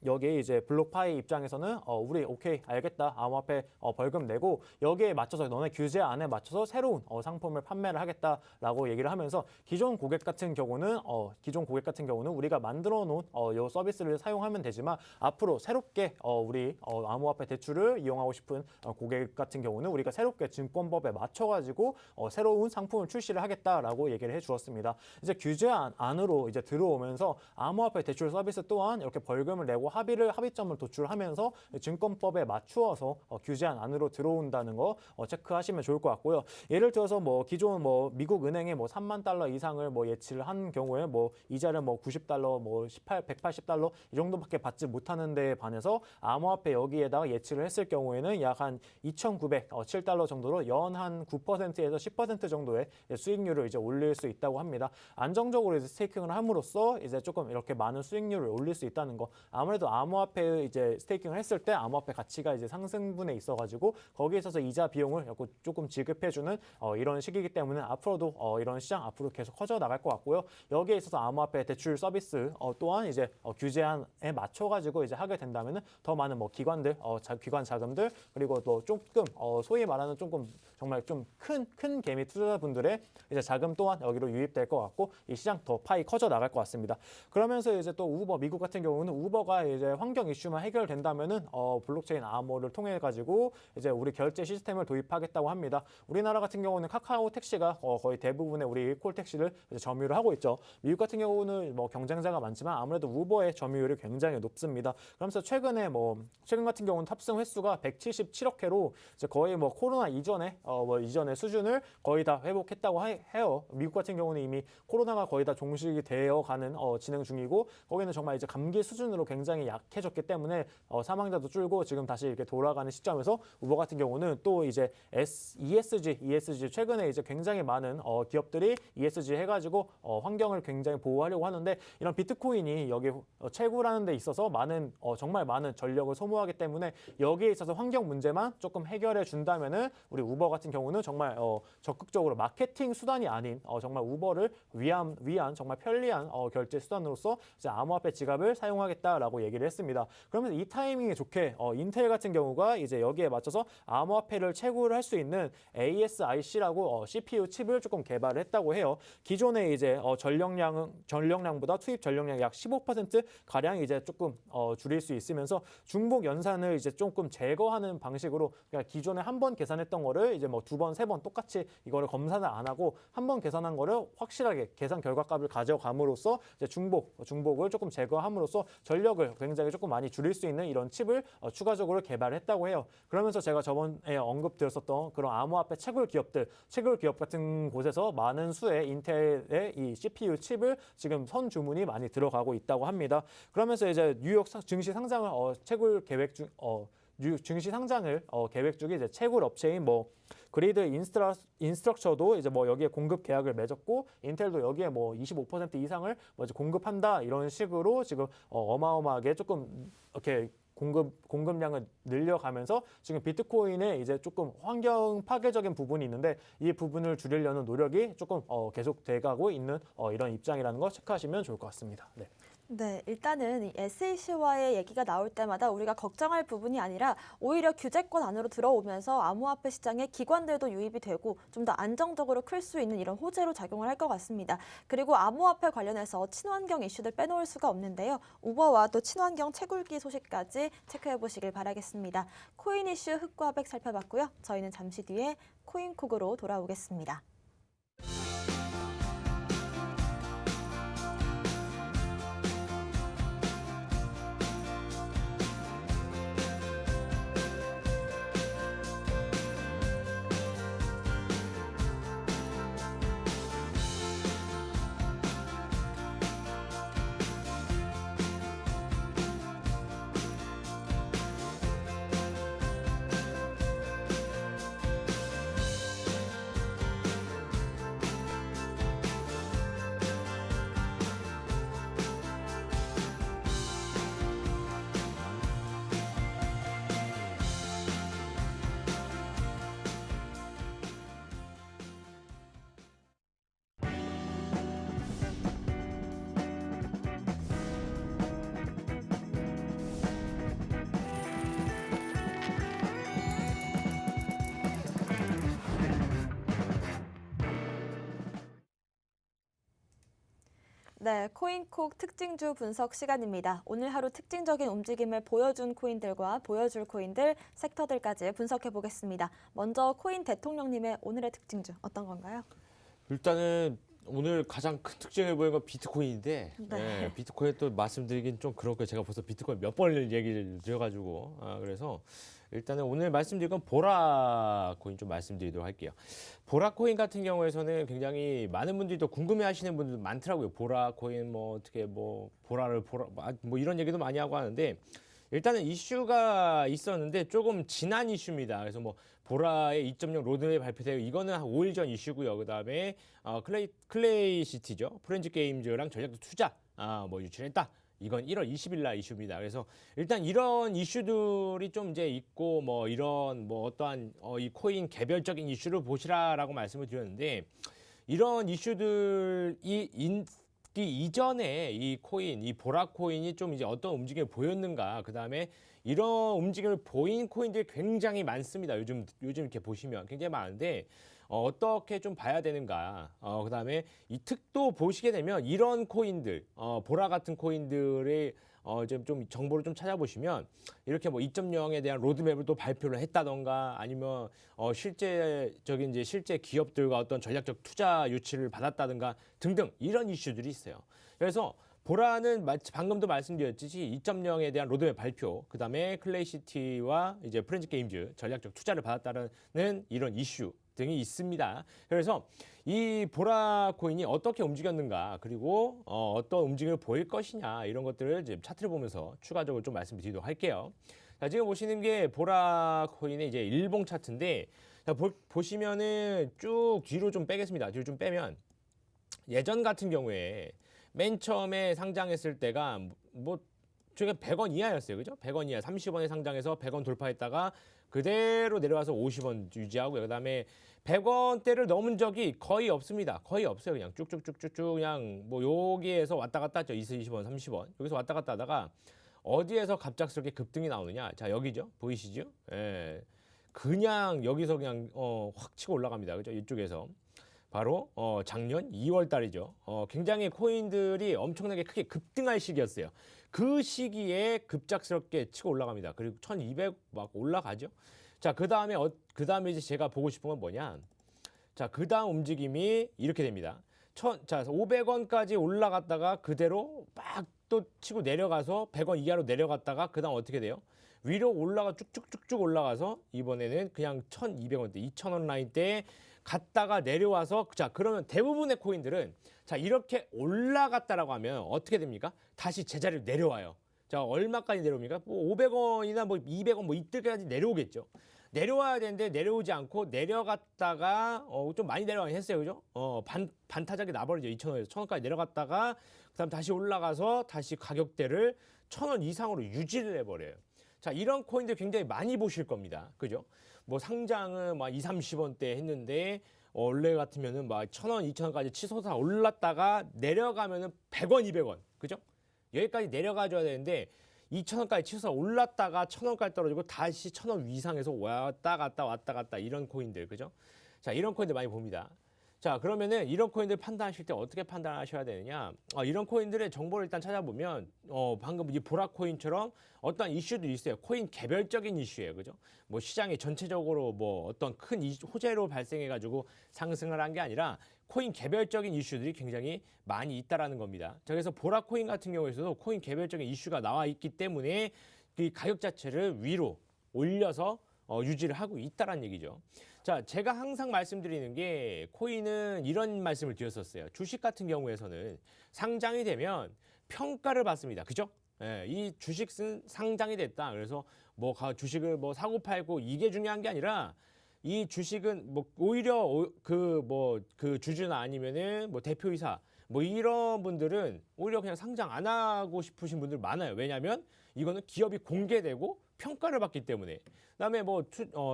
여기 이제 블록파이 입장에서는 우리 오케이 알겠다 암호화폐 벌금 내고 여기에 맞춰서 너네 규제 안에 맞춰서 새로운 상품을 판매를 하겠다라고 얘기를 하면서 기존 고객 같은 경우는 우리가 만들어 놓은 이 서비스를 사용하면 되지만 앞으로 새롭게 우리 암호화폐 대출을 이용하고 싶은 고객 같은 경우는 우리가 새롭게 증권법에 맞춰가지고 새로운 상품을 출시를 하겠다라고 얘기를 해주었습니다. 이제 규제 안으로 이제 들어오면서 암호화폐 대출 서비스 또한 이렇게 벌금을 내고 합의점을 도출하면서 증권법에 맞추어서 규제안 안으로 들어온다는 거 체크하시면 좋을 것 같고요. 예를 들어서 뭐 기존 미국 은행에 3만 달러 이상을 예치를 한 경우에 이자를 90달러, 180달러 이 정도밖에 받지 못하는 데에 반해서 암호화폐 여기에다가 예치를 했을 경우에는 약 한 2,907달러 정도로 연 한 9%에서 10% 정도의 수익률을 이제 올릴 수 있다고 합니다. 안정적으로 이제 스테이킹을 함으로써 이제 조금 이렇게 많은 수익률을 올릴 수 있다는 거. 아무래도 암호화폐 이제 스테이킹을 했을 때 암호화폐 가치가 이제 상승분에 있어가지고 거기에 있어서 이자 비용을 조금 지급해주는 이런 시기이기 때문에 앞으로도 이런 시장 앞으로 계속 커져 나갈 것 같고요. 여기에 있어서 암호화폐 대출 서비스 또한 이제 규제안에 맞춰가지고 이제 하게 된다면은 더 많은 기관들, 기관 자금들 그리고 또 조금 소위 말하는 조금 정말 좀 큰 개미 투자자분들의 이제 자금 또한 여기로 유입될 것 같고 이 시장 더 파이 커져 나갈 것 같습니다. 그러면서 이제 또 우버 미국 같은 경우는 우버가 이제 환경 이슈만 해결된다면은 블록체인 암호를 통해 가지고 이제 우리 결제 시스템을 도입하겠다고 합니다. 우리나라 같은 경우는 카카오 택시가 거의 대부분의 우리 콜 택시를 이제 점유를 하고 있죠. 미국 같은 경우는 경쟁자가 많지만 아무래도 우버의 점유율이 굉장히 높습니다. 그러면서 최근 같은 경우는 탑승 횟수가 177억 회로 이제 거의 코로나 이전의 수준을 거의 다 회복했다고 해요. 미국 같은 경우는 이미 코로나가 거의 다 종식이 되어가는 진행 중이고 거기는 정말 이제 감기 수준으로 굉장히 약해졌기 때문에 사망자도 줄고 지금 다시 이렇게 돌아가는 시점에서 우버 같은 경우는 또 이제 ESG 최근에 이제 굉장히 많은 기업들이 ESG 해가지고 환경을 굉장히 보호하려고 하는데 이런 비트코인이 여기 채굴하는 데 있어서 정말 많은 전력을 소모하기 때문에 여기에 있어서 환경 문제만 조금 해결해 준다면은 우리 우버 같은 경우는 정말 적극적으로 마케팅 수단이 아닌 정말 우버를 위한 정말 편리한 결제 수단으로서 이제 암호화폐 지갑을 사용하겠다라고 얘기를 했습니다. 그러면서 이 타이밍이 좋게 인텔 같은 경우가 이제 여기에 맞춰서 암호화폐를 채굴을 할 수 있는 ASIC라고 CPU 칩을 조금 개발을 했다고 해요. 기존에 이제 전력량보다 투입 전력량 약 15% 가량 이제 조금 줄일 수 있으면서 중복 연산을 이제 조금 제거하는 방식으로 그러니까 기존에 한 번 계산했던 거를 이제 두 번, 세 번 똑같이 이거를 검사를 안 하고 한 번 계산한 거를 확실하게 계산 결과값을 가져감으로써 이제 중복을 조금 제거함으로써 전력을 굉장히 조금 많이 줄일 수 있는 이런 칩을 추가적으로 개발했다고 해요. 그러면서 제가 저번에 언급드렸었던 그런 암호화폐 채굴 기업 같은 곳에서 많은 수의 인텔의 이 CPU 칩을 지금 선 주문이 많이 들어가고 있다고 합니다. 그러면서 이제 뉴욕 증시 상장을 증시 상장을 계획 중에 이제 채굴 업체인 그리드 인스트럭처도 이제 여기에 공급 계약을 맺었고 인텔도 여기에 25% 이상을 이제 공급한다 이런 식으로 지금 어마어마하게 조금 이렇게 공급량을 늘려가면서 지금 비트코인에 이제 조금 환경 파괴적인 부분이 있는데 이 부분을 줄이려는 노력이 조금 계속 돼가고 있는 이런 입장이라는 거 체크하시면 좋을 것 같습니다. 네. 네, 일단은 이 SEC와의 얘기가 나올 때마다 우리가 걱정할 부분이 아니라 오히려 규제권 안으로 들어오면서 암호화폐 시장에 기관들도 유입이 되고 좀 더 안정적으로 클 수 있는 이런 호재로 작용을 할 것 같습니다. 그리고 암호화폐 관련해서 친환경 이슈들 빼놓을 수가 없는데요. 우버와 또 친환경 채굴기 소식까지 체크해 보시길 바라겠습니다. 코인 이슈 흑과백 살펴봤고요. 저희는 잠시 뒤에 코인쿡으로 돌아오겠습니다. 네, 코인콕 특징주 분석 시간입니다. 오늘 하루 특징적인 움직임을 보여준 코인들과 보여줄 코인들, 섹터들까지 분석해 보겠습니다. 먼저 코인 대통령님의 오늘의 특징주 어떤 건가요? 일단은 오늘 가장 큰 특징을 보이는 건 비트코인인데 네. 비트코인 또 말씀드리긴 좀 그렇고 제가 벌써 비트코인 몇 번을 얘기를 드려가지고 그래서 일단은 오늘 말씀드릴 건 보라 코인 좀 말씀드리도록 할게요. 보라 코인 같은 경우에서는 굉장히 많은 분들이 또 궁금해하시는 분들 많더라고요. 보라 코인 뭐 어떻게 뭐 보라를 보라 뭐 이런 얘기도 많이 하고 하는데 일단은 이슈가 있었는데 조금 지난 이슈입니다. 그래서 뭐 보라의 2.0 로드맵 발표되고 이거는 한 5일 전 이슈고요. 그다음에 클레이 시티죠. 프렌즈 게임즈랑 전략적 투자 뭐 유출했다. 이건 1월 20일 날 이슈입니다. 그래서 일단 이런 이슈들이 좀 이제 있고 뭐 이런 뭐 어떠한 이 코인 개별적인 이슈를 보시라라고 말씀을 드렸는데 이런 이슈들이 있기 이전에 이 코인, 이 보라 코인이 좀 이제 어떤 움직임을 보였는가, 그 다음에 이런 움직임을 보인 코인들이 굉장히 많습니다. 요즘 이렇게 보시면 굉장히 많은데 어떻게 좀 봐야 되는가, 그 다음에 이 특도 보시게 되면 이런 코인들, 보라 같은 코인들의 좀 정보를 좀 찾아보시면 이렇게 뭐 2.0에 대한 로드맵을 또 발표를 했다던가 아니면 실제적인 이제 실제 기업들과 어떤 전략적 투자 유치를 받았다든가 등등 이런 이슈들이 있어요. 그래서 보라는 방금도 말씀드렸듯이 2.0에 대한 로드맵 발표, 그 다음에 클레이시티와 이제 프렌즈 게임즈 전략적 투자를 받았다는 이런 이슈 등이 있습니다. 그래서 이 보라 코인이 어떻게 움직였는가, 그리고 어떤 움직임을 보일 것이냐, 이런 것들을 이제 차트를 보면서 추가적으로 좀 말씀드리도록 할게요. 자, 지금 보시는 게 보라 코인의 이제 일봉 차트인데, 자, 보시면은 쭉 뒤로 좀 빼겠습니다. 뒤로 좀 빼면 예전 같은 경우에 맨 처음에 상장했을 때가 뭐 저게 100원 이하였어요. 그죠? 100원 이하, 30원에 상장해서 100원 돌파했다가 그대로 내려와서 50원 유지하고요. 그다음에 100원대를 넘은 적이 거의 없습니다. 거의 없어요. 그냥 쭉쭉쭉쭉쭉 그냥 뭐 여기에서 왔다 갔다 했죠. 20원, 30원. 여기서 왔다 갔다 하다가 어디에서 갑작스럽게 급등이 나오느냐? 자, 여기죠. 보이시죠? 예. 그냥 여기서 그냥 확 치고 올라갑니다. 그죠? 이쪽에서. 바로 작년 2월 달이죠. 굉장히 코인들이 엄청나게 크게 급등할 시기였어요. 그 시기에 급작스럽게 치고 올라갑니다. 그리고 1200 막 올라가죠. 자, 그다음에 이제 제가 보고 싶은 건 뭐냐? 자, 그다음 움직임이 이렇게 됩니다. 자, 500원까지 올라갔다가 그대로 막 또 치고 내려가서 100원 이하로 내려갔다가 그다음 어떻게 돼요? 위로 올라가 쭉쭉쭉쭉 올라가서 이번에는 그냥 1200원대, 2000원 라인대 갔다가 내려와서, 자, 그러면 대부분의 코인들은 자, 이렇게 올라갔다라고 하면 어떻게 됩니까? 다시 제자리로 내려와요. 자, 얼마까지 내려옵니까? 뭐 500원이나 뭐 200원 뭐 이때까지 내려오겠죠. 내려와야 되는데 내려오지 않고 내려갔다가 좀 많이 내려가긴 했어요. 그죠? 반타작이 나버리죠. 2,000원에서 1,000원까지 내려갔다가 그다음 다시 올라가서 다시 가격대를 1,000원 이상으로 유지를 해버려요. 자, 이런 코인들 굉장히 많이 보실 겁니다. 그죠? 뭐 상장은 막 2, 30원대 했는데 원래 같으면은 막 1,000원, 2,000원까지 치솟아 올랐다가 내려가면은 100원, 200원. 그죠? 여기까지 내려가 줘야 되는데 2,000원까지 치솟아 올랐다가 1,000원까지 떨어지고 다시 1,000원 위상에서 왔다 갔다 이런 코인들. 그죠? 자, 이런 코인들 많이 봅니다. 자, 그러면은 이런 코인들 판단하실 때 어떻게 판단하셔야 되느냐? 이런 코인들의 정보를 일단 찾아보면 방금 이 보라 코인처럼 어떤 이슈들이 있어요. 코인 개별적인 이슈예요. 그죠? 뭐 시장이 전체적으로 뭐 어떤 큰 호재로 발생해 가지고 상승을 한 게 아니라 코인 개별적인 이슈들이 굉장히 많이 있다라는 겁니다. 자, 그래서 보라 코인 같은 경우에서도 코인 개별적인 이슈가 나와 있기 때문에 이 가격 자체를 위로 올려서 유지를 하고 있다라는 얘기죠. 자, 제가 항상 말씀드리는 게 코인은 이런 말씀을 드렸었어요. 주식 같은 경우에서는 상장이 되면 평가를 받습니다. 그죠? 예, 이 주식은 상장이 됐다. 그래서 뭐 주식을 뭐 사고 팔고 이게 중요한 게 아니라 이 주식은 뭐 오히려 그 주주나 아니면은 뭐 대표이사 뭐 이런 분들은 오히려 그냥 상장 안 하고 싶으신 분들 많아요. 왜냐하면 이거는 기업이 공개되고 평가를 받기 때문에. 그다음에 뭐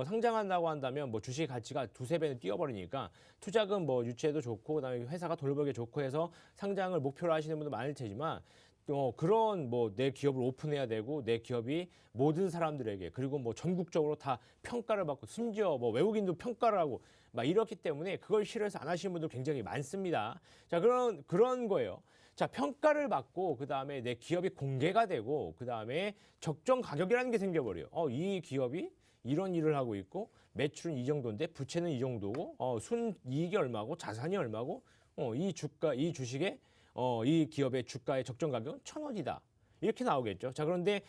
상장한다고 한다면 뭐 주식 가치가 두세 배는 뛰어버리니까 투자금 뭐 유치해도 좋고 그다음에 회사가 돌보기 좋고 해서 상장을 목표로 하시는 분도 많을 테지만 그런 뭐 내 기업을 오픈해야 되고 내 기업이 모든 사람들에게 그리고 뭐 전국적으로 다 평가를 받고 심지어 뭐 외국인도 평가를 하고 막 이렇기 때문에 그걸 싫어해서 안 하시는 분들 굉장히 많습니다. 자, 그런 거예요. 자, 평가를 받고 그다음에 내 기업이 공개가 되고 그다음에 적정 가격이라는 게 생겨버려요. 이 기업이 이런 일을 하고 있고 매출은 이 정도인데 부채는 이 정도고 순이익이 얼마고 자산이 얼마고 이 주식의 이 기업의 주가의 적정 가격은 1,000원이다. 이렇게 나오겠죠. 자, 그런데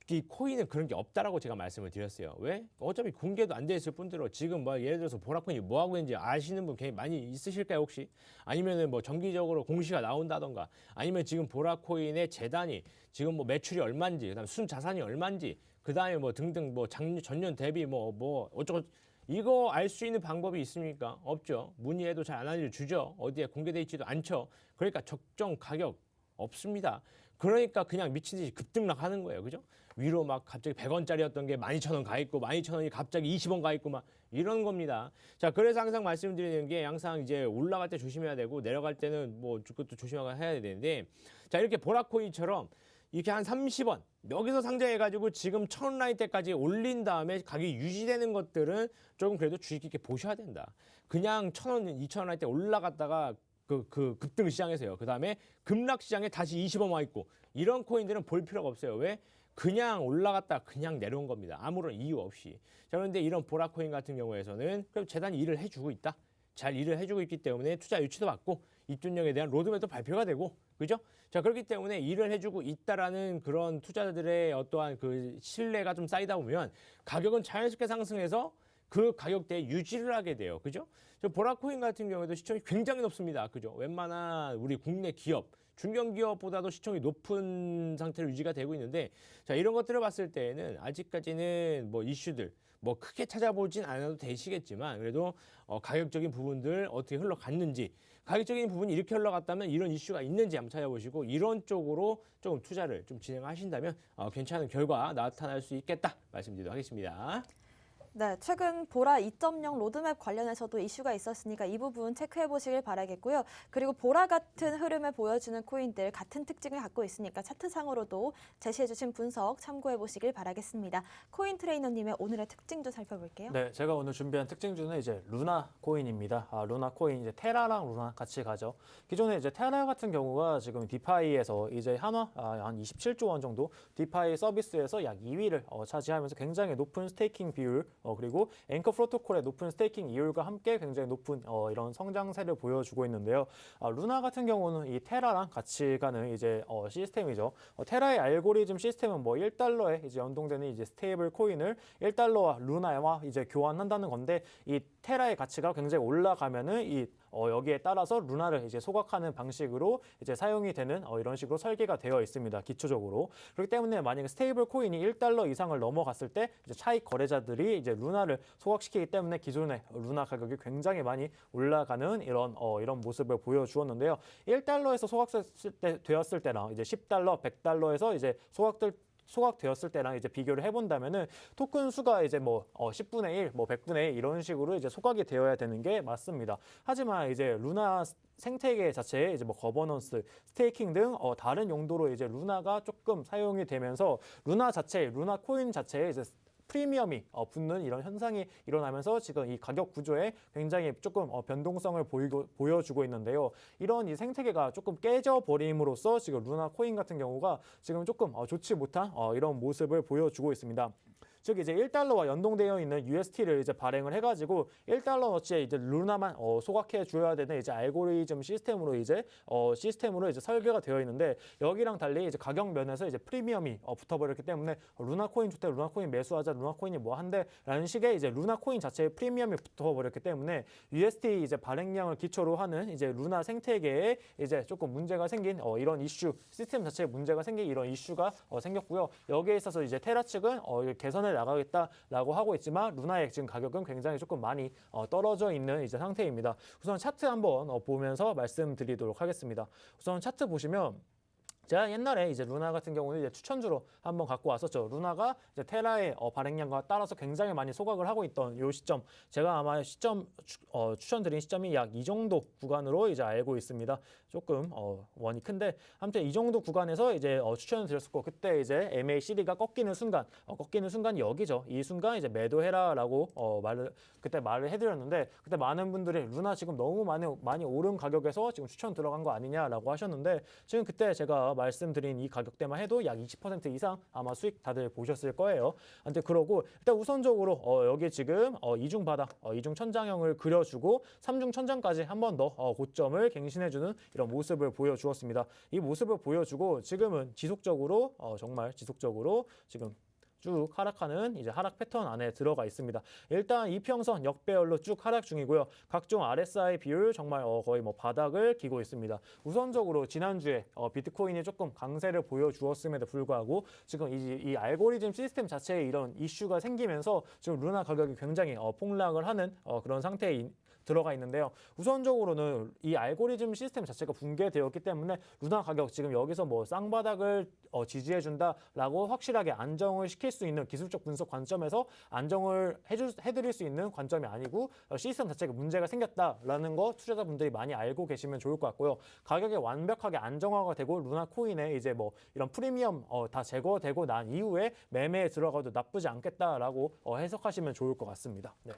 이 코인은 그런 게 없다라고 제가 말씀을 드렸어요. 왜? 어차피 공개도 안 돼 있을 뿐더러 지금 뭐 예를 들어서 보라코인이 뭐 하고 있는지 아시는 분 굉장히 많이 있으실까요, 혹시? 아니면은 뭐 정기적으로 공시가 나온다던가, 아니면 지금 보라코인의 재단이 지금 뭐 매출이 얼마인지, 그다음 순 자산이 얼마인지, 그다음에 뭐 등등 뭐 전년 대비 뭐 어쩌고 이거 알 수 있는 방법이 있습니까? 없죠. 문의해도 잘 안 알려주죠. 어디에 공개돼 있지도 않죠. 그러니까 적정 가격 없습니다. 그러니까 그냥 미친 듯이 급등락하는 거예요. 그죠? 위로 막 갑자기 100원짜리였던 게 12,000원 가 있고 12,000원이 갑자기 20원 가 있고 막 이런 겁니다. 자, 그래서 항상 말씀드리는 게 항상 이제 올라갈 때 조심해야 되고 내려갈 때는 뭐 그것도 조심하고 해야 되는데, 자, 이렇게 보라코인처럼 이렇게 한 30원 여기서 상장해가지고 지금 1,000원 라인 때까지 올린 다음에 가격이 유지되는 것들은 조금 그래도 주의 깊게 보셔야 된다. 그냥 1,000원, 2,000원 라인 때 올라갔다가 그 급등 시장에서요. 그다음에 급락 시장에 다시 20원 와 있고 이런 코인들은 볼 필요가 없어요. 왜? 그냥 올라갔다 그냥 내려온 겁니다. 아무런 이유 없이. 자, 그런데 이런 보라코인 같은 경우에서는 그럼 재단이 일을 해주고 있다. 잘 일을 해주고 있기 때문에 투자 유치도 받고 입주력에 대한 로드맵도 발표가 되고, 그죠? 자, 그렇기 때문에 일을 해주고 있다라는 그런 투자자들의 어떠한 그 신뢰가 좀 쌓이다 보면 가격은 자연스럽게 상승해서 그 가격대에 유지를 하게 돼요. 그죠? 저 보라코인 같은 경우에도 시총이 굉장히 높습니다. 그죠? 웬만한 우리 국내 기업, 중견기업보다도 시총이 높은 상태로 유지가 되고 있는데, 자, 이런 것들을 봤을 때에는 아직까지는 뭐 이슈들 뭐 크게 찾아보진 않아도 되시겠지만 그래도 가격적인 부분들 어떻게 흘러갔는지, 가격적인 부분이 이렇게 흘러갔다면 이런 이슈가 있는지 한번 찾아보시고 이런 쪽으로 조금 투자를 좀 진행하신다면 괜찮은 결과 나타날 수 있겠다 말씀드리도록 하겠습니다. 네, 최근 보라 2.0 로드맵 관련해서도 이슈가 있었으니까 이 부분 체크해 보시길 바라겠고요. 그리고 보라 같은 흐름을 보여주는 코인들 같은 특징을 갖고 있으니까 차트상으로도 제시해 주신 분석 참고해 보시길 바라겠습니다. 코인 트레이너님의 오늘의 특징도 살펴볼게요. 네, 제가 오늘 준비한 특징주는 이제 루나 코인입니다. 루나 코인 이제 테라랑 루나 같이 가죠. 기존에 이제 테라 같은 경우가 지금 디파이에서 이제 한 27조 원 정도 디파이 서비스에서 약 2위를 차지하면서 굉장히 높은 스테이킹 비율 그리고 앵커 프로토콜의 높은 스테이킹 이율과 함께 굉장히 높은 이런 성장세를 보여주고 있는데요. 루나 같은 경우는 이 테라랑 같이 가는 이제 시스템이죠. 테라의 알고리즘 시스템은 뭐 1달러에 이제 연동되는 이제 스테이블 코인을 1달러와 루나와 이제 교환한다는 건데, 이 테라의 가치가 굉장히 올라가면은 이 여기에 따라서 루나를 이제 소각하는 방식으로 이제 사용이 되는 이런 식으로 설계가 되어 있습니다. 기초적으로. 그렇기 때문에 만약에 스테이블 코인이 1달러 이상을 넘어갔을 때 이제 차익 거래자들이 이제 루나를 소각시키기 때문에 기존의 루나 가격이 굉장히 많이 올라가는 이런 모습을 보여주었는데요. 1달러에서 소각되었을 때랑 이제 10달러, 100달러에서 이제 소각되었을 때랑 이제 비교를 해본다면은 토큰 수가 이제 뭐 10분의 1, 뭐 100분의 1 이런 식으로 이제 소각이 되어야 되는 게 맞습니다. 하지만 이제 루나 생태계 자체에 이제 뭐 거버넌스, 스테이킹 등 다른 용도로 이제 루나가 조금 사용이 되면서 루나 코인 자체에 이제 프리미엄이 붙는 이런 현상이 일어나면서 지금 이 가격 구조에 굉장히 조금 변동성을 보여주고 있는데요. 이런 이 생태계가 조금 깨져버림으로써 지금 루나 코인 같은 경우가 지금 조금 좋지 못한 이런 모습을 보여주고 있습니다. 즉 이제 1달러와 연동되어 있는 UST를 이제 발행을 해가지고 1달러어치에 이제 루나만 소각해 줘야 되는 이제 알고리즘 시스템으로 이제 설계가 되어 있는데, 여기랑 달리 이제 가격 면에서 이제 프리미엄이 붙어버렸기 때문에 루나 코인 좋대, 루나 코인 매수하자, 루나 코인이 뭐 한대라는 식의 이제 루나 코인 자체에 프리미엄이 붙어버렸기 때문에 UST 이제 발행량을 기초로 하는 이제 루나 생태계에 이제 조금 문제가 생긴 이런 이슈, 시스템 자체에 문제가 생긴 이런 이슈가 생겼고요. 여기에 있어서 이제 테라 측은 개선을 나가겠다라고 하고 있지만 루나의 지금 가격은 굉장히 조금 많이 떨어져 있는 이제 상태입니다. 우선 차트 한번 보면서 말씀드리도록 하겠습니다. 우선 차트 보시면 제가 옛날에 이제 루나 같은 경우는 이제 추천주로 한번 갖고 왔었죠. 루나가 이제 테라의 발행량과 따라서 굉장히 많이 소각을 하고 있던 요 시점, 제가 아마 추천드린 시점이 약 이 정도 구간으로 이제 알고 있습니다. 조금 원이 큰데 아무튼 이 정도 구간에서 이제 추천을 드렸었고, 그때 이제 MACD가 꺾이는 순간 여기죠. 이 순간 이제 매도해라라고 그때 말을 해드렸는데, 그때 많은 분들이 루나 지금 너무 많이 오른 가격에서 지금 추천 들어간 거 아니냐라고 하셨는데, 지금 그때 제가 말씀드린 이 가격대만 해도 약 20% 이상 아마 수익 다들 보셨을 거예요. 아무튼 그러고 일단 우선적으로 여기 지금 이중 바닥, 이중 천장형을 그려주고 3중 천장까지 한 번 더 고점을 갱신해주는 이런 모습을 보여주었습니다. 이 모습을 보여주고 지금은 지속적으로 정말 지속적으로 지금 쭉 하락하는 이제 하락 패턴 안에 들어가 있습니다. 일단 이평선 역배열로 쭉 하락 중이고요. 각종 RSI 비율 정말 거의 뭐 바닥을 기고 있습니다. 우선적으로 지난주에 비트코인이 조금 강세를 보여주었음에도 불구하고 지금 이 알고리즘 시스템 자체에 이런 이슈가 생기면서 지금 루나 가격이 굉장히 폭락을 하는 그런 상태에 들어가 있는데요. 우선적으로는 이 알고리즘 시스템 자체가 붕괴되었기 때문에 루나 가격 지금 여기서 뭐 쌍바닥을 지지해준다라고 확실하게 안정을 시킬 수 있는 기술적 분석 관점에서 안정을 해드릴 수 있는 관점이 아니고 시스템 자체가 문제가 생겼다라는 거 투자자분들이 많이 알고 계시면 좋을 것 같고요. 가격이 완벽하게 안정화가 되고 루나 코인에 이제 뭐 이런 프리미엄 다 제거되고 난 이후에 매매에 들어가도 나쁘지 않겠다라고 해석하시면 좋을 것 같습니다. 네.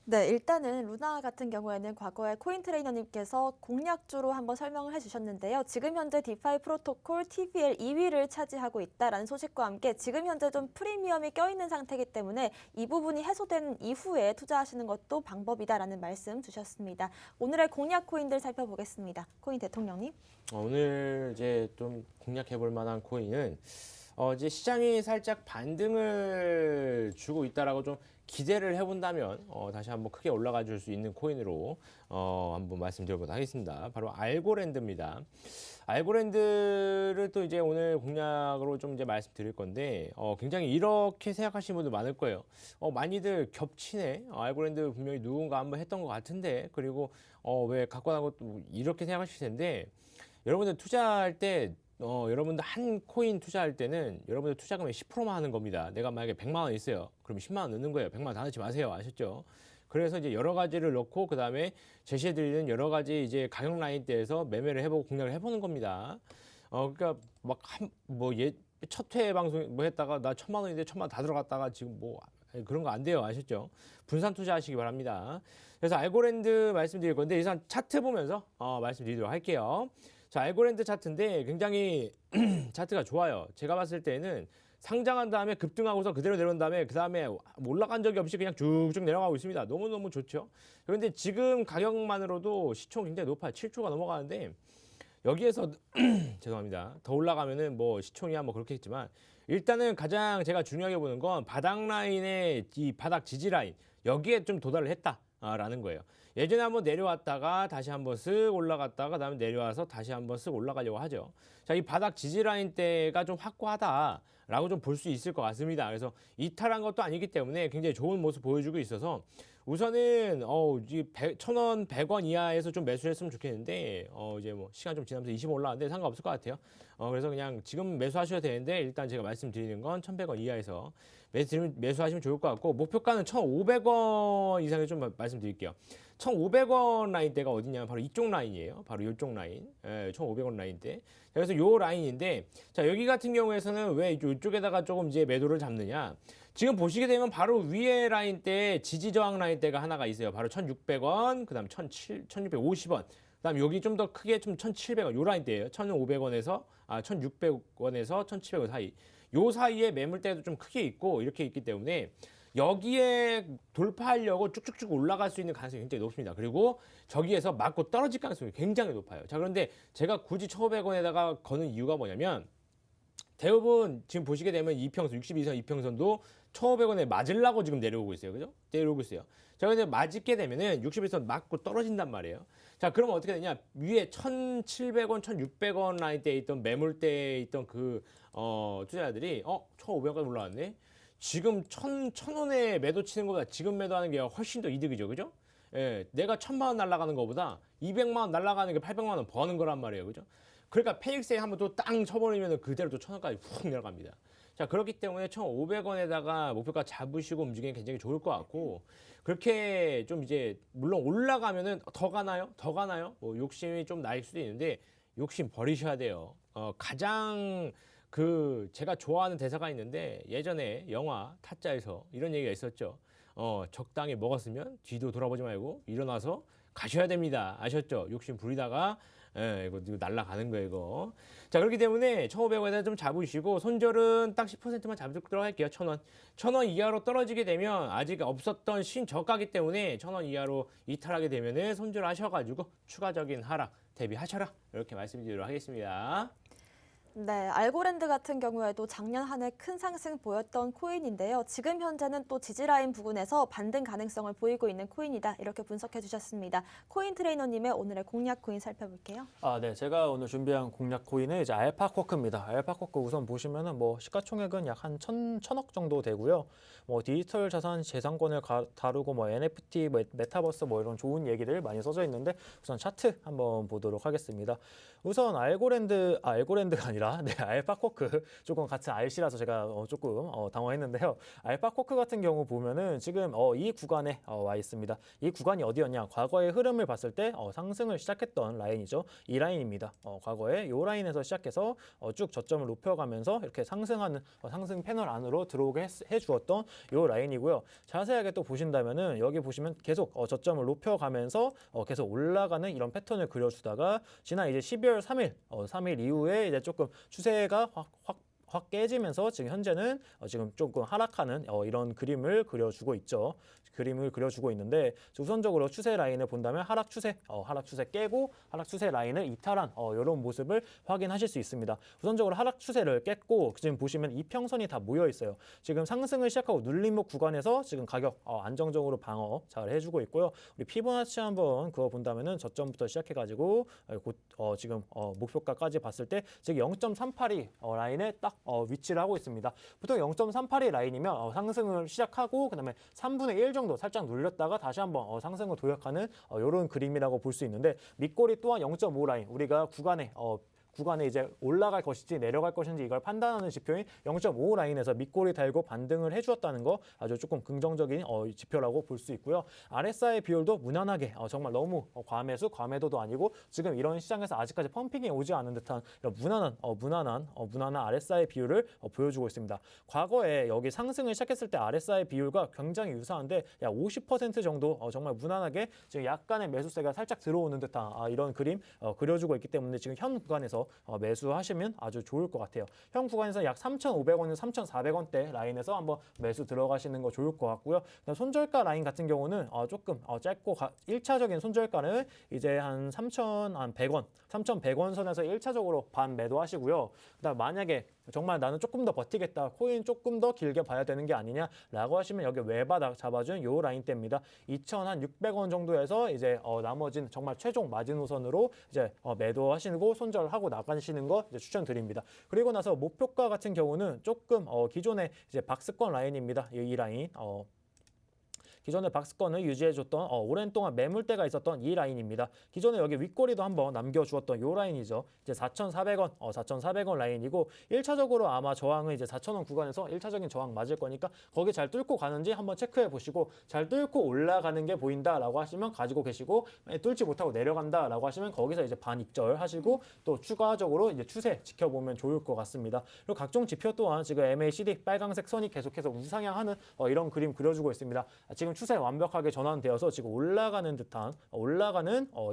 네, 일단은 루나 같은 경우에는 과거에 코인 트레이너님께서 공략주로 한번 설명을 해주셨는데요. 지금 현재 디파이 프로토콜 TVL 2위를 차지하고 있다라는 소식과 함께 지금 현재 좀 프리미엄이 껴있는 상태이기 때문에 이 부분이 해소된 이후에 투자하시는 것도 방법이다라는 말씀 주셨습니다. 오늘의 공략 코인들 살펴보겠습니다. 코인 대통령님. 오늘 이제 좀 공략해볼 만한 코인은 이제 시장이 살짝 반등을 주고 있다라고 좀 기대를 해본다면 다시 한번 크게 올라가 줄 수 있는 코인으로 한번 말씀드려보도록 하겠습니다. 바로 알고랜드입니다. 알고랜드를 또 이제 오늘 공략으로 좀 이제 말씀드릴 건데 굉장히 이렇게 생각하시는 분들 많을 거예요. 많이들 겹치네. 알고랜드 분명히 누군가 한번 했던 것 같은데, 그리고 왜 갖고 나고 또 이렇게 생각하실 텐데, 여러분들 투자할 때 여러분들 한 코인 투자할 때는 여러분들 투자금의 10%만 하는 겁니다. 내가 만약에 100만 원 있어요. 그럼 10만 원 넣는 거예요. 100만 원 다 넣지 마세요. 아셨죠? 그래서 이제 여러 가지를 넣고 그다음에 제시해드리는 여러 가지 이제 가격 라인대에서 매매를 해보고 공략을 해보는 겁니다. 그러니까 막 첫 회 방송 뭐 했다가 나 1,000만 원인데 1,000만 원 다 들어갔다가 지금 뭐 그런 거 안 돼요. 아셨죠? 분산 투자하시기 바랍니다. 그래서 알고랜드 말씀드릴 건데 일단 차트 보면서 말씀드리도록 할게요. 자, 알고랜드 차트인데 굉장히 차트가 좋아요. 제가 봤을 때는 상장한 다음에 급등하고서 그대로 내려온 다음에 그 다음에 올라간 적이 없이 그냥 쭉쭉 내려가고 있습니다. 너무너무 좋죠. 그런데 지금 가격만으로도 시총 굉장히 높아요. 7조가 넘어가는데 여기에서 죄송합니다. 더 올라가면은 뭐 시총이야 뭐 그렇겠지만 일단은 가장 제가 중요하게 보는 건 바닥 라인의 이 바닥 지지 라인 여기에 좀 도달을 했다라는 거예요. 예전에 한번 내려왔다가 다시 한번 쓱 올라갔다가 그다음에 내려와서 다시 한번 쓱 올라가려고 하죠. 자, 이 바닥 지지 라인 대가 좀 확고하다라고 좀 볼 수 있을 것 같습니다. 그래서 이탈한 것도 아니기 때문에 굉장히 좋은 모습 보여주고 있어서 우선은 1,000원, 100원 이하에서 좀 매수를 했으면 좋겠는데 이제 뭐 시간 좀 지나면서 20원 올라왔는데 상관없을 것 같아요. 그래서 그냥 지금 매수하셔도 되는데 일단 제가 말씀드리는 건 1,100원 이하에서 매수하시면 좋을 것 같고 목표가는 1,500원 이상에 좀 말씀드릴게요. 1,500원 라인대가 어디냐면 바로 이쪽 라인이에요. 바로 이쪽 라인. 1,500원 라인대. 그래서 요 라인인데 자, 여기 같은 경우에서는 왜 이쪽에다가 조금 이제 매도를 잡느냐? 지금 보시게 되면 바로 위에 라인대 지지 저항 라인대가 하나가 있어요. 바로 1,600원, 그다음 1,650원. 그다음 여기 좀 더 크게 좀 1,700원 요 라인대예요. 1,500원에서 1,600원에서 1,700원 사이. 요 사이에 매물대도 좀 크게 있고 이렇게 있기 때문에 여기에 돌파하려고 쭉쭉쭉 올라갈 수 있는 가능성이 굉장히 높습니다. 그리고 저기에서 맞고 떨어질 가능성이 굉장히 높아요. 자, 그런데 제가 굳이 1,500원에다가 거는 이유가 뭐냐면 대부분 지금 보시게 되면 이평선 62선 이평선도 1,500원에 맞으려고 지금 내려오고 있어요. 그죠? 내려오고 있어요. 자, 근데 맞게 되면은 61선 맞고 떨어진단 말이에요. 자, 그러면 어떻게 되냐? 위에 1,700원, 1,600원 라인대에 있던 매물대에 있던 그 투자자들이 1,500원까지 올라왔네. 지금 1,000원에 매도 치는 것보다 지금 매도하는 게 훨씬 더 이득이죠. 그죠? 예, 내가 1,000만 원 날아가는 것보다 200만 원 날아가는 게 800만 원 버는 거란 말이에요. 그죠? 그러니까 페익셀 한번 또 땅 쳐버리면 그대로 또 1,000원까지 훅 내려갑니다. 자, 그렇기 때문에 1,500원에다가 목표가 잡으시고 움직이면 굉장히 좋을 것 같고, 그렇게 좀 이제 물론 올라가면은 더 가나요? 더 가나요? 뭐 욕심이 좀 날 수도 있는데 욕심 버리셔야 돼요. 가장 제가 좋아하는 대사가 있는데 예전에 영화 타짜에서 이런 얘기가 있었죠. 적당히 먹었으면 뒤도 돌아보지 말고 일어나서 가셔야 됩니다. 아셨죠? 욕심 부리다가 이거 날아가는 거예요, 이거. 자, 그렇기 때문에 1,500원에 좀 잡으시고 손절은 딱 10%만 잡도록 할게요. 1,000원. 1,000원 이하로 떨어지게 되면 아직 없었던 신저가기 때문에 1,000원 이하로 이탈하게 되면은 손절하셔가지고 추가적인 하락 대비하셔라. 이렇게 말씀드리도록 하겠습니다. 네, 알고랜드 같은 경우에도 작년 한 해 큰 상승 보였던 코인인데요. 지금 현재는 또 지지라인 부근에서 반등 가능성을 보이고 있는 코인이다. 이렇게 분석해 주셨습니다. 코인 트레이너님의 오늘의 공략 코인 살펴볼게요. 네. 제가 오늘 준비한 공략 코인은 이제 알파쿼크입니다. 알파쿼크 우선 보시면은 뭐 시가총액은 약 한 1,000억 정도 되고요. 뭐 디지털 자산 재산권을 다루고 뭐 NFT, 메타버스 뭐 이런 좋은 얘기들 많이 써져 있는데 우선 차트 한번 보도록 하겠습니다. 우선 알고랜드가 아니라 알파쿼크 조금 같은 RC라서 제가 조금 당황했는데요. 알파쿼크 같은 경우 보면은 지금 이 구간에 와 있습니다. 이 구간이 어디였냐? 과거의 흐름을 봤을 때 상승을 시작했던 라인이죠. 이 라인입니다. 과거에 이 라인에서 시작해서 쭉 저점을 높여가면서 이렇게 상승하는 상승 패널 안으로 들어오게 해주었던 이 라인이고요. 자세하게 또 보신다면은 여기 보시면 계속 저점을 높여가면서 계속 올라가는 이런 패턴을 그려주다가 지난 이제 12월 3일 이후에 이제 조금 추세가 확 깨지면서 지금 현재는 지금 조금 하락하는 이런 그림을 그려주고 있죠. 그림을 그려주고 있는데 우선적으로 추세 라인을 본다면 하락 추세 깨고 하락 추세 라인을 이탈한 이런 모습을 확인하실 수 있습니다. 우선적으로 하락 추세를 깼고 지금 보시면 이평선이 다 모여 있어요. 지금 상승을 시작하고 눌림목 구간에서 지금 가격 안정적으로 방어 잘 해주고 있고요. 우리 피보나치 한번 그거 본다면은 저점부터 시작해가지고 지금 목표가까지 봤을 때 지금 0.382 라인에 딱 위치를 하고 있습니다. 보통 0.382 라인이면 상승을 시작하고 그다음에 3분의 1 정도 살짝 눌렸다가 다시 한번 상승을 도약하는 이런 그림이라고 볼 수 있는데 밑꼬리 또한 0.5 라인 우리가 구간에 이제 올라갈 것인지 내려갈 것인지 이걸 판단하는 지표인 0.5 라인에서 밑꼬리 달고 반등을 해주었다는 거 아주 조금 긍정적인 지표라고 볼 수 있고요. RSI 비율도 무난하게 정말 너무 과매도도 아니고 지금 이런 시장에서 아직까지 펌핑이 오지 않은 듯한 이런 무난한 RSI 비율을 보여주고 있습니다. 과거에 여기 상승을 시작했을 때 RSI 비율과 굉장히 유사한데 약 50% 정도 정말 무난하게 지금 약간의 매수세가 살짝 들어오는 듯한 이런 그림 그려주고 있기 때문에 지금 현 구간에서 매수하시면 아주 좋을 것 같아요. 현 구간에서 약 3,500원, 3,400원대 라인에서 한번 매수 들어가시는 거 좋을 것 같고요. 손절가 라인 같은 경우는 조금 짧고 1차적인 손절가는 이제 한 3,100원 선에서 1차적으로 반 매도하시고요. 그다음 만약에 정말 나는 조금 더 버티겠다. 코인 조금 더 길게 봐야 되는 게 아니냐라고 하시면 여기 외바닥 잡아준 요 라인대입니다. 2,600원 정도에서 이제 나머진 정말 최종 마지노선으로 이제 매도하시고 손절하고 나가시는 거 이제 추천드립니다. 그리고 나서 목표가 같은 경우는 조금 기존의 이제 박스권 라인입니다. 이 라인. 기존의 박스권을 유지해줬던 오랜 동안 매물대가 있었던 이 라인입니다. 기존에 여기 윗꼬리도 한번 남겨주었던 이 라인이죠. 이제 4,400원 라인이고 1차적으로 아마 저항은 이제 4,000원 구간에서 1차적인 저항 맞을 거니까 거기 잘 뚫고 가는지 한번 체크해 보시고 잘 뚫고 올라가는 게 보인다라고 하시면 가지고 계시고 뚫지 못하고 내려간다라고 하시면 거기서 이제 반입절 하시고 또 추가적으로 이제 추세 지켜보면 좋을 것 같습니다. 그리고 각종 지표 또한 지금 MACD 빨강색 선이 계속해서 우상향하는 이런 그림 그려주고 있습니다. 지금 추세 완벽하게 전환되어서 지금 올라가는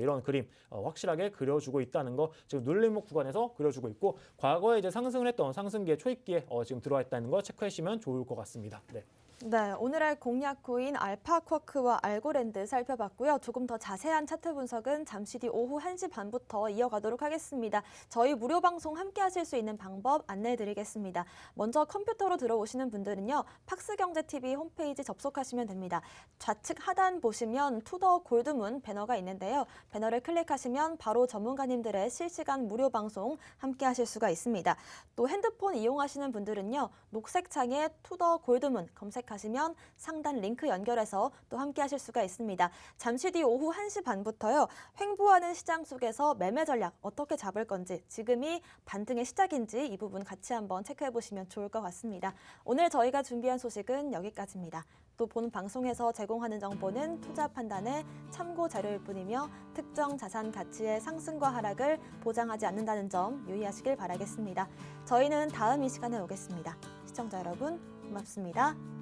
이런 그림 확실하게 그려주고 있다는 거 지금 눌림목 구간에서 그려주고 있고 과거에 이제 상승을 했던 상승기의 초입기에 지금 들어와 있다는 거 체크하시면 좋을 것 같습니다. 네. 네, 오늘의 공략 코인 알파쿼크와 알고랜드 살펴봤고요. 조금 더 자세한 차트 분석은 잠시 뒤 오후 1시 반부터 이어가도록 하겠습니다. 저희 무료 방송 함께 하실 수 있는 방법 안내해드리겠습니다. 먼저 컴퓨터로 들어오시는 분들은요. 팍스경제TV 홈페이지 접속하시면 됩니다. 좌측 하단 보시면 투더 골드문 배너가 있는데요. 배너를 클릭하시면 바로 전문가님들의 실시간 무료 방송 함께 하실 수가 있습니다. 또 핸드폰 이용하시는 분들은요. 녹색 창에 투더 골드문 검색하시면 검색하시면 상단 링크 연결해서 또 함께 하실 수가 있습니다. 잠시 뒤 오후 1시 반부터요. 횡보하는 시장 속에서 매매 전략 어떻게 잡을 건지, 지금이 반등의 시작인지 이 부분 같이 한번 체크해 보시면 좋을 것 같습니다. 오늘 저희가 준비한 소식은 여기까지입니다. 또 본 방송에서 제공하는 정보는 투자 판단의 참고 자료일 뿐이며 특정 자산 가치의 상승과 하락을 보장하지 않는다는 점 유의하시길 바라겠습니다. 저희는 다음 이 시간에 오겠습니다. 시청자 여러분, 고맙습니다.